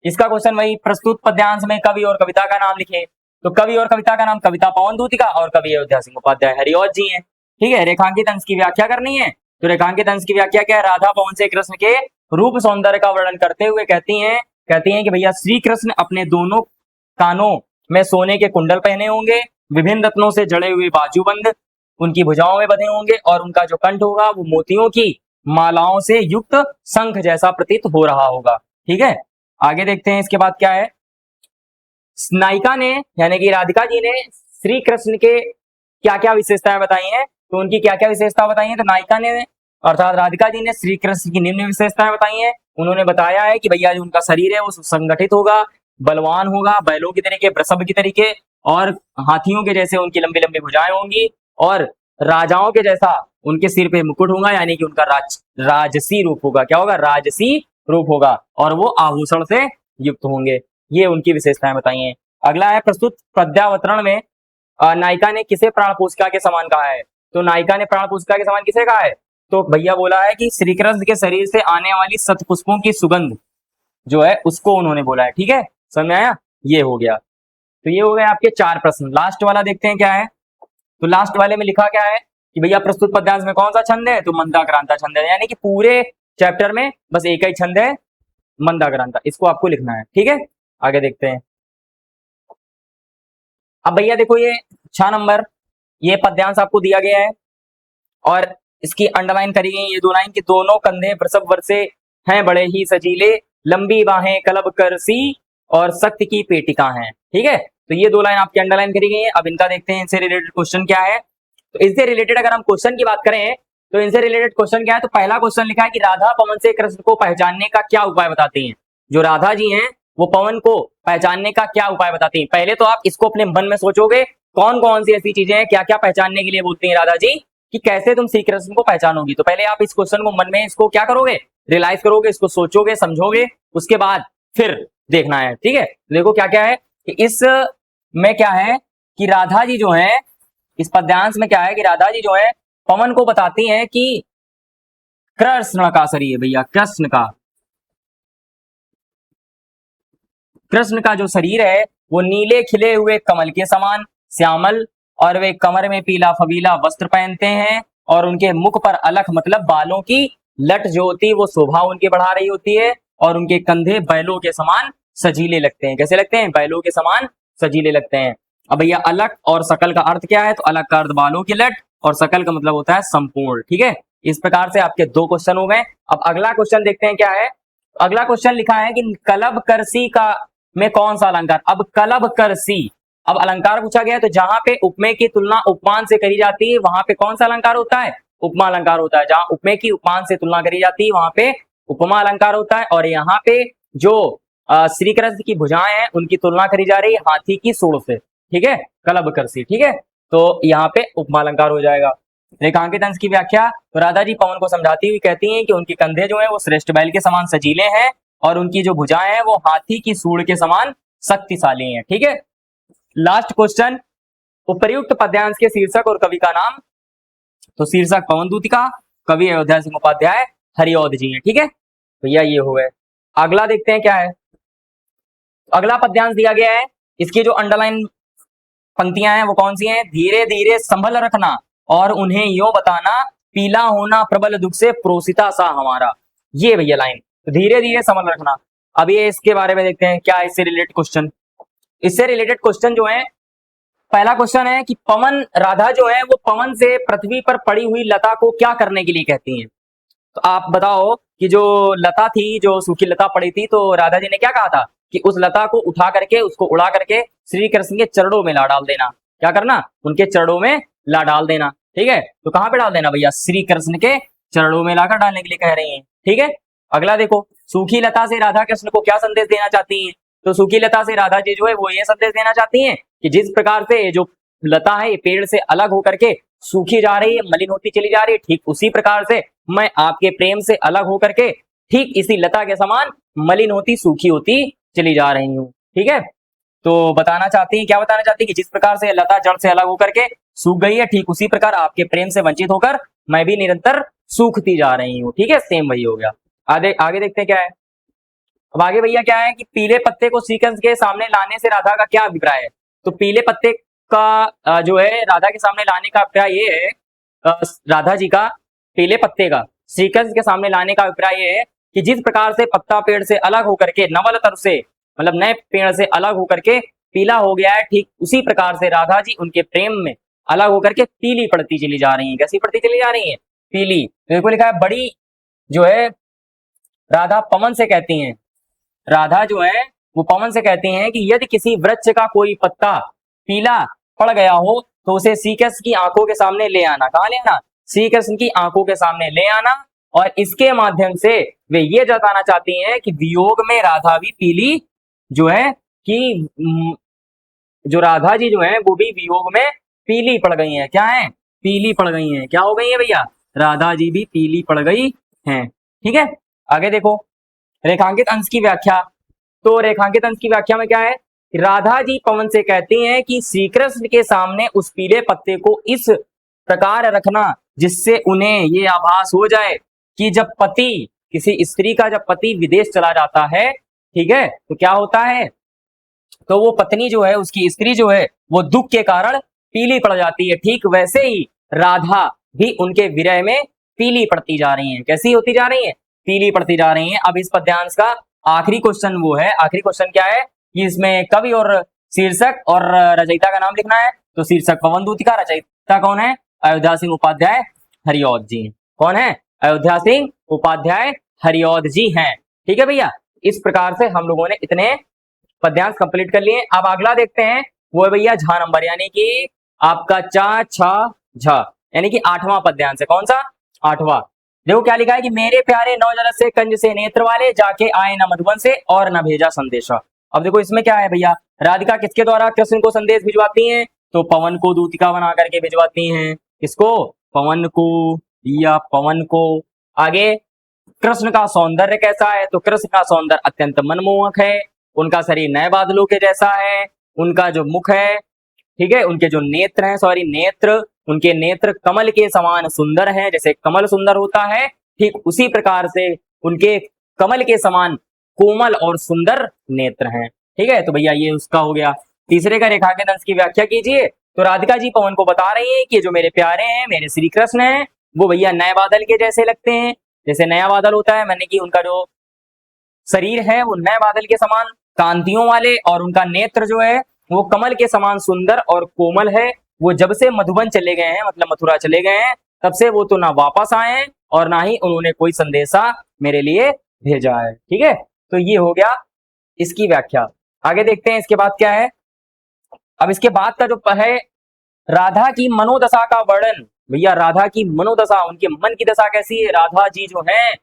इसका क्वेश्चन वही, प्रस्तुत पद्यांश में कवि और कविता का नाम लिखे। तो कवि और कविता का नाम कविता पवन दूतिका और कवि अयोध्या सिंह उपाध्याय हरिऔध जी हैं, ठीक है। रेखांकित अंश की व्याख्या करनी है, तो रेखांकित अंश की व्याख्या क्या है, राधा पवन से कृष्ण के रूप सौंदर्य का वर्णन करते हुए कहती हैं कि भैया श्री कृष्ण अपने दोनों कानों में सोने के कुंडल पहने होंगे, विभिन्न रत्नों से जड़े हुए बाजूबंद उनकी भुजाओं में बंधे होंगे और उनका जो कंठ होगा वो मोतियों की मालाओं से युक्त शंख जैसा प्रतीत हो रहा होगा, ठीक है। आगे देखते हैं इसके बाद क्या है। नायिका ने यानी कि राधिका जी ने श्री कृष्ण के क्या क्या विशेषताएं बताई हैं, तो उनकी क्या क्या विशेषता बताई हैं, तो नायिका ने अर्थात राधिका जी ने श्री कृष्ण की निम्न विशेषताएं बताई हैं। उन्होंने बताया है कि भैया जो उनका शरीर है वो सुसंगठित होगा, बलवान होगा, बैलों की तरीके, वृषभ की तरीके और हाथियों के जैसे उनकी लंबी लंबी भुजाएं होंगी और राजाओं के जैसा उनके सिर पे मुकुट होगा, यानी कि उनका राजसी रूप होगा। क्या होगा, राजसी रूप होगा और वो आभूषण से युक्त होंगे। ये उनकी विशेषताएं बताई हैं। अगला है, प्रस्तुत पद्यावतरण में नायिका ने किसे प्राण पुष्पिका के समान कहा है, तो नायिका ने प्राण पुष्पिका के समान किसे कहा है, तो भैया बोला है कि श्री कृष्ण के शरीर से आने वाली शतपुष्पों की सुगंध जो है उसको उन्होंने बोला है, ठीक है, समझ में आया। ये हो गया, तो ये हो गए आपके 4 प्रश्न। लास्ट वाला देखते हैं क्या है, तो लास्ट वाले में लिखा क्या है कि भैया प्रस्तुत पद्यांश में कौन सा छंद है, तो मंदाक्रांता छंद है, यानी कि पूरे चैप्टर में बस एक ही छंद है, मंदाक्रांता, इसको आपको लिखना है, ठीक है। आगे देखते हैं। अब भैया देखो ये 6 नंबर ये पद्यांश आपको दिया गया है और इसकी अंडरलाइन करी गई ये 2 लाइन कि दोनों कंधे वृषभ वर्षे हैं बड़े ही सजीले, लंबी बाहें कलब करसी और शक्ति की पेटिका हैं, ठीक है। तो ये 2 लाइन आपकी अंडरलाइन करी गई है। अब इनका देखते हैं इनसे रिलेटेड क्वेश्चन क्या है। तो इससे रिलेटेड अगर हम क्वेश्चन की बात करें तो इनसे रिलेटेड क्वेश्चन क्या है, तो पहला क्वेश्चन लिखा है कि राधा पवन से कृष्ण को पहचानने का क्या उपाय बताती हैं। जो राधा जी हैं वो पवन को पहचानने का क्या उपाय बताती हैं। पहले तो आप इसको अपने मन में सोचोगे कौन कौन सी ऐसी चीजें हैं, क्या क्या पहचानने के लिए बोलती हैं राधा जी, कि कैसे तुम श्री कृष्ण को पहचानोगी। तो पहले आप इस क्वेश्चन को मन में इसको क्या करोगे, रियलाइज करोगे, इसको सोचोगे, समझोगे, उसके बाद फिर देखना है, ठीक है। देखो क्या क्या है कि इस में क्या है कि राधा जी जो है, इस पद्यांश में क्या है कि राधा जी जो है पवन को बताती हैं कि कृष्ण का शरीर, भैया कृष्ण का जो शरीर है वो नीले खिले हुए कमल के समान श्यामल और वे कमर में पीला फबीला वस्त्र पहनते हैं और उनके मुख पर अलख मतलब बालों की लट जो होती है वो शोभा उनकी बढ़ा रही होती है और उनके कंधे बैलों के समान सजीले लगते हैं। कैसे लगते हैं, बैलों के समान सजीले लगते हैं। अब भैया अलख और सकल का अर्थ क्या है, तो अलख का अर्थ बालों की लट और सकल का मतलब होता है संपूर्ण, ठीक है। इस प्रकार से आपके 2 क्वेश्चन हो गए। अब अगला क्वेश्चन देखते हैं क्या है। अगला क्वेश्चन लिखा है कि कलब करसी का में कौन सा अलंकार। अब कलब करसी, अब अलंकार पूछा गया है तो जहां पे उपमेय की तुलना उपमान से करी जाती है वहां पे कौन सा अलंकार होता है, उपमा अलंकार होता है। जहां उपमेय की उपमान से तुलना करी जाती है वहां पे उपमा अलंकार होता है। और यहाँ पे जो श्री कृष्ण की भुजाएं हैं उनकी तुलना करी जा रही है हाथी की सूंड से, ठीक है, कलब करसी, ठीक है। तो यहाँ पे उपमा अलंकार हो जाएगा। रेखांकित अंश की व्याख्या, तो राधा जी पवन को समझाती हुई कहती हैं कि उनके कंधे जो है वो श्रेष्ठ बैल के समान सजीले हैं और उनकी जो भुजाएं हैं वो हाथी की सूंड के समान शक्तिशाली हैं, ठीक है। लास्ट क्वेश्चन, उपर्युक्त पद्यांश के शीर्षक और कवि का नाम। तो शीर्षक पवन दूतिका, कवि अयोध्या सिंह उपाध्याय हरिऔध जी हैं, ठीक है। भैया ये हो गए। अगला देखते हैं क्या है। अगला पद्यांश दिया गया है, इसकी जो अंडरलाइन पंक्तियां हैं वो कौन सी हैं, धीरे धीरे संभल रखना और उन्हें यो बताना पीला होना प्रबल दुख से प्रोसिता सा हमारा। ये भैया लाइन, तो धीरे धीरे संभल रखना। अब ये इसके बारे में देखते हैं क्या है इससे रिलेटेड क्वेश्चन। इससे रिलेटेड क्वेश्चन जो है, पहला क्वेश्चन है कि पवन, राधा जो है वो पवन से पृथ्वी पर पड़ी हुई लता को क्या करने के लिए कहती हैं। तो आप बताओ कि जो लता थी, जो सूखी लता पड़ी थी, तो राधा जी ने क्या कहा था कि उस लता को उठा करके, उसको उड़ा करके श्री कृष्ण के चरणों में ला डाल देना। क्या करना, उनके चरणों में ला डाल देना। ठीक है, तो कहाँ पे डाल देना भैया, श्री कृष्ण के चरणों में लाकर डालने के लिए कह रही हैं। ठीक है, अगला देखो, सूखी लता से राधा कृष्ण को क्या संदेश देना चाहती हैं? तो सूखी लता से राधा जी जो है वो ये संदेश देना चाहती हैं कि जिस प्रकार से जो लता है ये पेड़ से अलग होकर के सूखी जा रही है, मलिन होती चली जा रही है, ठीक उसी प्रकार से मैं आपके प्रेम से अलग होकर के ठीक इसी लता के समान मलिन होती सूखी होती चली जा रही हूँ। ठीक है, तो बताना चाहती हैं, क्या बताना चाहती है कि जिस प्रकार से लता जड़ से अलग होकर के सूख गई है, ठीक उसी प्रकार आपके प्रेम से वंचित होकर मैं भी निरंतर सूखती जा रही हूँ। ठीक है, सेम वही हो गया। आगे देखते हैं क्या है। अब आगे भैया क्या है कि पीले पत्ते को श्री कृष्ण के सामने लाने से राधा का क्या अभिप्राय है? तो पीले पत्ते का जो है राधा के सामने लाने का अभिप्राय ये है, राधा जी का पीले पत्ते का श्री कृष्ण के सामने लाने का अभिप्राय ये है कि जिस प्रकार से पत्ता पेड़ से अलग होकर के नवल तर से मतलब नए पेड़ से अलग होकर के पीला हो गया है, ठीक उसी प्रकार से राधा जी उनके प्रेम में अलग होकर के पीली पड़ती चली जा रही है। कैसी पड़ती चली जा रही है? पीली। देखो लिखा है, बड़ी जो है राधा पवन से कहती हैं, राधा जो है वो पवन से कहती हैं कि यदि किसी वृक्ष का कोई पत्ता पीला पड़ गया हो तो उसे श्री कृष्ण की आंखों के सामने ले आना। कहाँ ले आना? श्री कृष्ण की आंखों के सामने ले आना, और इसके माध्यम से वे ये जताना चाहती हैं कि वियोग में राधा भी पीली जो है कि जो राधा जी जो है वो भी वियोग में पीली पड़ गई हैं। क्या है? पीली पड़ गई हैं। क्या हो गई है भैया? राधा जी भी पीली पड़ गई हैं। ठीक है, आगे देखो, रेखांकित अंश की व्याख्या। तो रेखांकित अंश की व्याख्या में क्या है? राधा जी पवन से कहती हैं कि श्री कृष्ण के सामने उस पीले पत्ते को इस प्रकार रखना जिससे उन्हें ये आभास हो जाए कि जब पति किसी स्त्री का जब पति विदेश चला जाता है, ठीक है, तो क्या होता है, तो वो पत्नी जो है उसकी स्त्री जो है वो दुख के कारण पीली पड़ जाती है। ठीक वैसे ही राधा भी उनके विरह में पीली पड़ती जा रही हैं। कैसी होती जा रही हैं? पीली पड़ती जा रही हैं। अब इस पद्यांश का आखिरी क्वेश्चन वो है, आखिरी क्वेश्चन क्या है कि इसमें कवि और शीर्षक और रचयिता का नाम लिखना है। तो शीर्षक पवन दूतिका, रचयिता कौन है? अयोध्या सिंह उपाध्याय हरिऔध जी। कौन है? अयोध्या सिंह उपाध्याय हरिऔध जी हैं। ठीक है भैया, इस प्रकार से हम लोगों ने इतने पद्यांश कंप्लीट कर लिए। अब अगला देखते हैं, वो है भैया झा नंबर, यानी कि आपका चा छा झा, यानी कि 8वां पद्यांश है। कौन सा? 8वां। देखो क्या लिखा है कि मेरे प्यारे नौजरत से कंज से नेत्र वाले जाके आए न मधुबन से और न भेजा संदेशा। अब देखो इसमें क्या है भैया, राधिका किसके द्वारा कृष्ण को संदेश भिजवाती हैं? तो पवन को दूतिका बना करके भिजवाती हैं। किसको? पवन को, या पवन को। आगे, कृष्ण का सौंदर्य कैसा है? तो कृष्ण का सौंदर्य अत्यंत मनमोहक है, उनका शरीर नए बादलों के जैसा है, उनका जो मुख है, ठीक है, उनके जो नेत्र हैं, नेत्र, उनके नेत्र कमल के समान सुंदर हैं। जैसे कमल सुंदर होता है, ठीक उसी प्रकार से उनके कमल के समान कोमल और सुंदर नेत्र हैं। ठीक है, तो भैया ये उसका हो गया। तीसरे का रेखांकित अंश की व्याख्या कीजिए। तो राधिका जी पवन को बता रही हैं कि जो मेरे प्यारे हैं, मेरे श्री कृष्ण हैं, वो भैया नए बादल के जैसे लगते हैं। जैसे नया बादल होता है, मैंने कि उनका जो शरीर है वो नए बादल के समान कांतियों वाले, और उनका नेत्र जो है वो कमल के समान सुंदर और कोमल है। वो जब से मधुबन चले गए हैं, मतलब मथुरा चले गए हैं, तब से वो तो ना वापस आए हैं और ना ही उन्होंने कोई संदेशा मेरे लिए भेजा है। ठीक है, तो ये हो गया इसकी व्याख्या। आगे देखते हैं इसके बाद क्या है। अब इसके बाद का जो है राधा की मनोदशा का वर्णन। भैया राधा की मनोदशा, उनके मन की दशा कैसी है? राधा जी जो है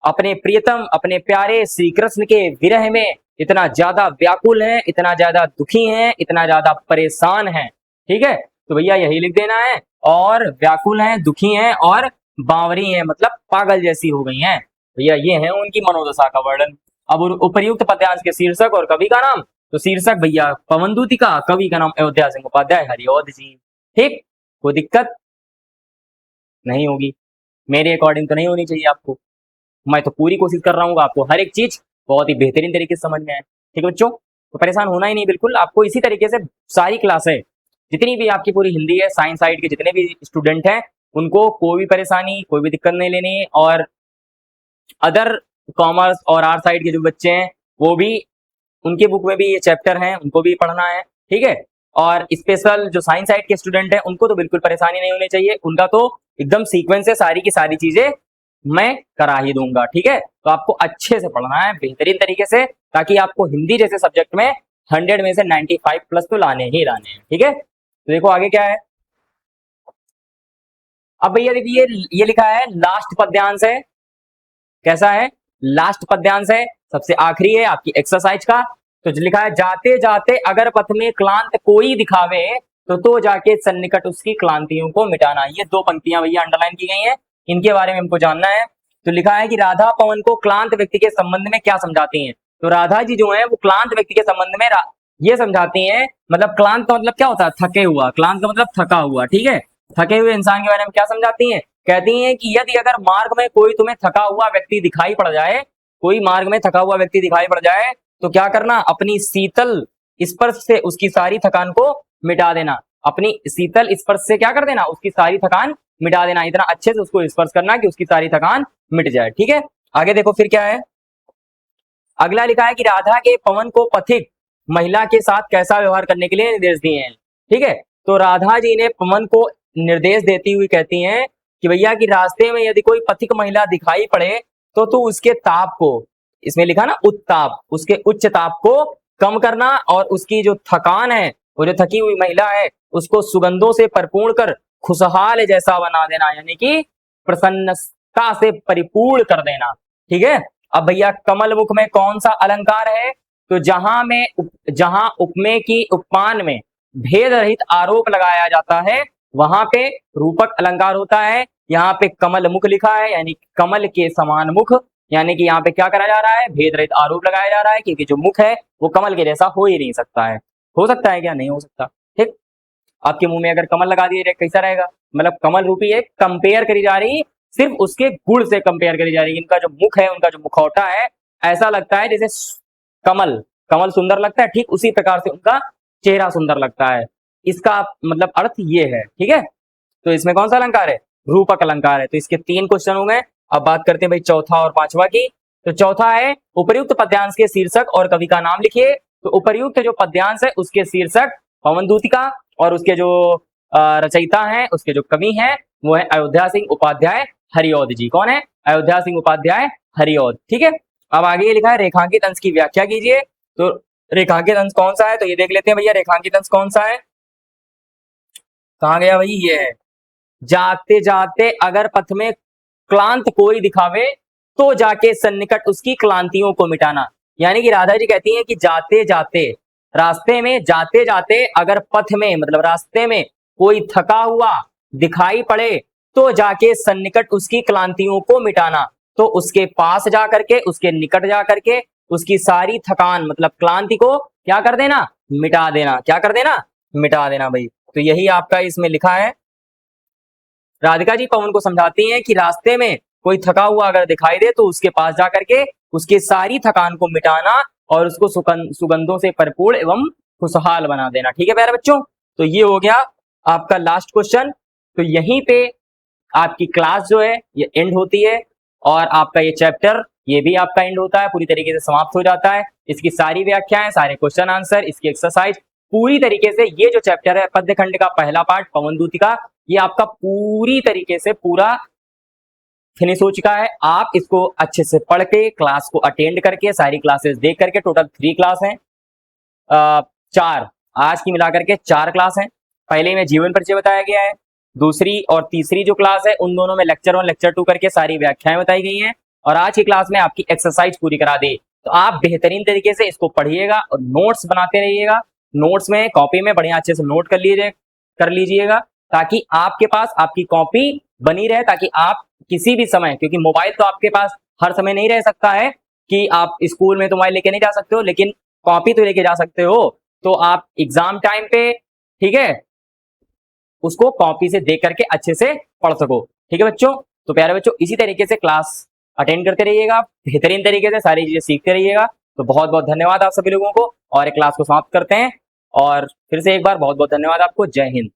अपने प्रियतम, अपने प्यारे श्री कृष्ण के विरह में इतना ज्यादा व्याकुल हैं, इतना ज्यादा दुखी हैं, इतना ज्यादा परेशान हैं। ठीक है, तो भैया यही लिख देना है। और व्याकुल हैं, दुखी हैं और बावरी हैं, मतलब पागल जैसी हो गई हैं। भैया ये है उनकी मनोदशा का वर्णन। अब उपर्युक्त पद्यांश के शीर्षक और कवि का नाम। तो शीर्षक भैया पवन दूतिका, कवि का नाम अयोध्या सिंह उपाध्याय हरिऔध जी। ठीक, कोई दिक्कत नहीं होगी, मेरे अकॉर्डिंग तो नहीं होनी चाहिए आपको। मैं तो पूरी कोशिश कर रहा हूँ आपको हर एक चीज बहुत ही बेहतरीन तरीके से समझ में आए। ठीक है बच्चों, तो परेशान होना ही नहीं बिल्कुल। आपको इसी तरीके से सारी क्लासें जितनी भी आपकी पूरी हिंदी है, साइंस साइड के जितने भी स्टूडेंट हैं, उनको कोई भी परेशानी, कोई भी दिक्कत नहीं लेनी। और अदर कॉमर्स और आर्ट साइड के जो बच्चे हैं, वो भी उनके बुक में भी ये चैप्टर हैं, उनको भी पढ़ना है। ठीक है, और स्पेशल जो साइंस साइड के स्टूडेंट हैं, उनको तो बिल्कुल परेशानी नहीं होनी चाहिए। उनका तो एकदम सीक्वेंस से सारी की सारी चीजें मैं करा ही दूंगा। ठीक है, तो आपको अच्छे से पढ़ना है, बेहतरीन तरीके से, ताकि आपको हिंदी जैसे सब्जेक्ट में 100 में से 95 प्लस तो लाने ही लाने हैं। ठीक है, तो देखो आगे क्या है। अब भैया देखिए ये लिखा है लास्ट पद्यांश है, कैसा है, लास्ट पद्यांश है, सबसे आखिरी है आपकी एक्सरसाइज का। तो लिखा है जाते जाते अगर पथ में क्लांत कोई दिखावे तो जाके सन्निकट उसकी क्लांतियों को मिटाना। ये दो पंक्तियां भैया अंडरलाइन की गई हैं, इनके बारे में हमको जानना है। तो लिखा है कि राधा पवन को क्लांत व्यक्ति के संबंध में क्या समझाती हैं। तो राधा जी जो है वो क्लांत व्यक्ति के संबंध में ये समझाती हैं, मतलब क्लांत का मतलब क्या होता है, थके हुआ, क्लांत का मतलब थका हुआ, ठीक है, थके हुए इंसान के बारे में क्या समझाती हैं, कहती हैं कि यदि अगर मार्ग में कोई तुम्हें थका हुआ व्यक्ति दिखाई पड़ जाए, कोई मार्ग में थका हुआ व्यक्ति दिखाई पड़ जाए तो क्या करना, अपनी शीतल स्पर्श से उसकी सारी थकान को मिटा देना। अपनी शीतल स्पर्श से क्या कर देना, उसकी सारी थकान मिटा देना, इतना अच्छे से उसको स्पर्श करना कि उसकी सारी थकान मिट जाए। ठीक है, आगे देखो फिर क्या है, अगला लिखा है कि राधा के पवन को पथिक महिला के साथ कैसा व्यवहार करने के लिए निर्देश दिए हैं। ठीक है, तो राधा जी ने पवन को निर्देश देती हुई कहती हैं कि भैया कि रास्ते में यदि कोई पथिक महिला दिखाई पड़े तो तू उसके ताप को, इसमें लिखा ना उत्ताप, उसके उच्च ताप को कम करना और उसकी जो थकान है, वो जो थकी हुई महिला है, उसको सुगंधों से परिपूर्ण कर खुशहाल जैसा बना देना, यानी कि प्रसन्नता से परिपूर्ण कर देना। ठीक है, अब भैया कमल मुख में कौन सा अलंकार है, तो जहां उपमेय की उपमान में भेद रहित आरोप लगाया जाता है वहां पे रूपक अलंकार होता है। यहाँ पे कमल मुख लिखा है, यानी कमल के समान मुख, यानी कि यहाँ पे क्या करा जा रहा है, भेद रहित आरोप लगाया जा रहा है, क्योंकि जो मुख है वो कमल के जैसा हो ही नहीं सकता है। हो सकता है क्या, नहीं हो सकता। ठीक, आपके मुंह में अगर कमल लगा दिए कैसा रहेगा, मतलब कमल रूपी है, कंपेयर करी जा रही, सिर्फ उसके गुण से कंपेयर करी जा रही। इनका जो मुख है, उनका जो मुखौटा है, ऐसा लगता है जैसे कमल कमल सुंदर लगता है, ठीक उसी प्रकार से उनका चेहरा सुंदर लगता है। इसका मतलब अर्थ ये है। ठीक है, तो इसमें कौन सा अलंकार है, रूपक अलंकार है। तो इसके 3 क्वेश्चन हो गए। अब बात करते हैं भाई चौथा और पांचवा की। तो चौथा है उपर्युक्त पद्यांश के शीर्षक और कवि का नाम लिखिए। तो उपर्युक्त जो पद्यांश है उसके शीर्षक पवन दूतिका और उसके जो रचयिता हैं, उसके जो कवि हैं वो है अयोध्या सिंह उपाध्याय हरिऔध जी। कौन है, अयोध्या सिंह उपाध्याय हरिऔध। ठीक है, अब आगे ये लिखा है रेखांकित अंश की व्याख्या कीजिए। तो रेखांकित अंश कौन सा है, तो ये देख लेते हैं भैया, रेखांकित अंश कौन सा है, कहाँ गया भाई, ये है, जाते जाते अगर पथ में क्लांत कोई दिखावे तो जाके सन्निकट उसकी क्लांतियों को मिटाना। यानी कि राधा जी कहती हैं कि जाते जाते, रास्ते में जाते जाते अगर पथ में मतलब रास्ते में कोई थका हुआ दिखाई पड़े तो जाके सन्निकट उसकी क्लांतियों को मिटाना। तो उसके पास जा करके, उसके निकट जा करके उसकी सारी थकान मतलब क्लांति को क्या कर देना, मिटा देना। क्या कर देना, मिटा देना भाई। तो यही आपका इसमें लिखा है। राधिका जी पवन को समझाती हैं कि रास्ते में कोई थका हुआ अगर दिखाई दे तो उसके पास जाकर के उसकी सारी थकान को मिटाना और उसको सुगंधों से भरपूर एवं खुशहाल बना देना। ठीक है प्यारे बच्चों, तो ये हो गया आपका लास्ट क्वेश्चन। तो यहीं पे आपकी क्लास जो है ये एंड होती है और आपका ये चैप्टर ये भी आपका एंड होता है, पूरी तरीके से समाप्त हो जाता है। इसकी सारी व्याख्याएं, सारे क्वेश्चन आंसर, इसकी एक्सरसाइज पूरी तरीके से, ये जो चैप्टर है पद्य खंड का पहला पार्ट पवन दूतिका, ये आपका पूरी तरीके से पूरा फिनिश हो चुका है। आप इसको अच्छे से पढ़ के, क्लास को अटेंड करके, सारी क्लासेस देख करके, टोटल 3 क्लास हैं, 4 आज की मिलाकर के 4 क्लास हैं। पहले में जीवन परिचय बताया गया है, दूसरी और तीसरी जो क्लास है उन दोनों में लेक्चर 1 लेक्चर 2 करके सारी व्याख्याएं बताई गई हैं और आज की क्लास में आपकी एक्सरसाइज पूरी करा दी। तो आप बेहतरीन तरीके से इसको पढ़िएगा और नोट्स बनाते रहिएगा। नोट्स में कॉपी में बढ़िया अच्छे से नोट कर लीजिएगा ताकि आपके पास आपकी कॉपी बनी रहे, ताकि आप किसी भी समय, क्योंकि मोबाइल तो आपके पास हर समय नहीं रह सकता है कि आप स्कूल में तो मोबाइल लेके नहीं जा सकते हो, लेकिन कॉपी तो लेके जा सकते हो। तो आप एग्जाम टाइम पे, ठीक है, उसको कॉपी से देख करके अच्छे से पढ़ सको। ठीक है बच्चों, तो प्यारे बच्चों इसी तरीके से क्लास अटेंड करते रहिएगा, बेहतरीन तरीके से सारी चीजें सीखते रहिएगा। तो बहुत बहुत धन्यवाद आप सभी लोगों को और एक क्लास को समाप्त करते हैं और फिर से एक बार बहुत बहुत धन्यवाद आपको। जय हिंद।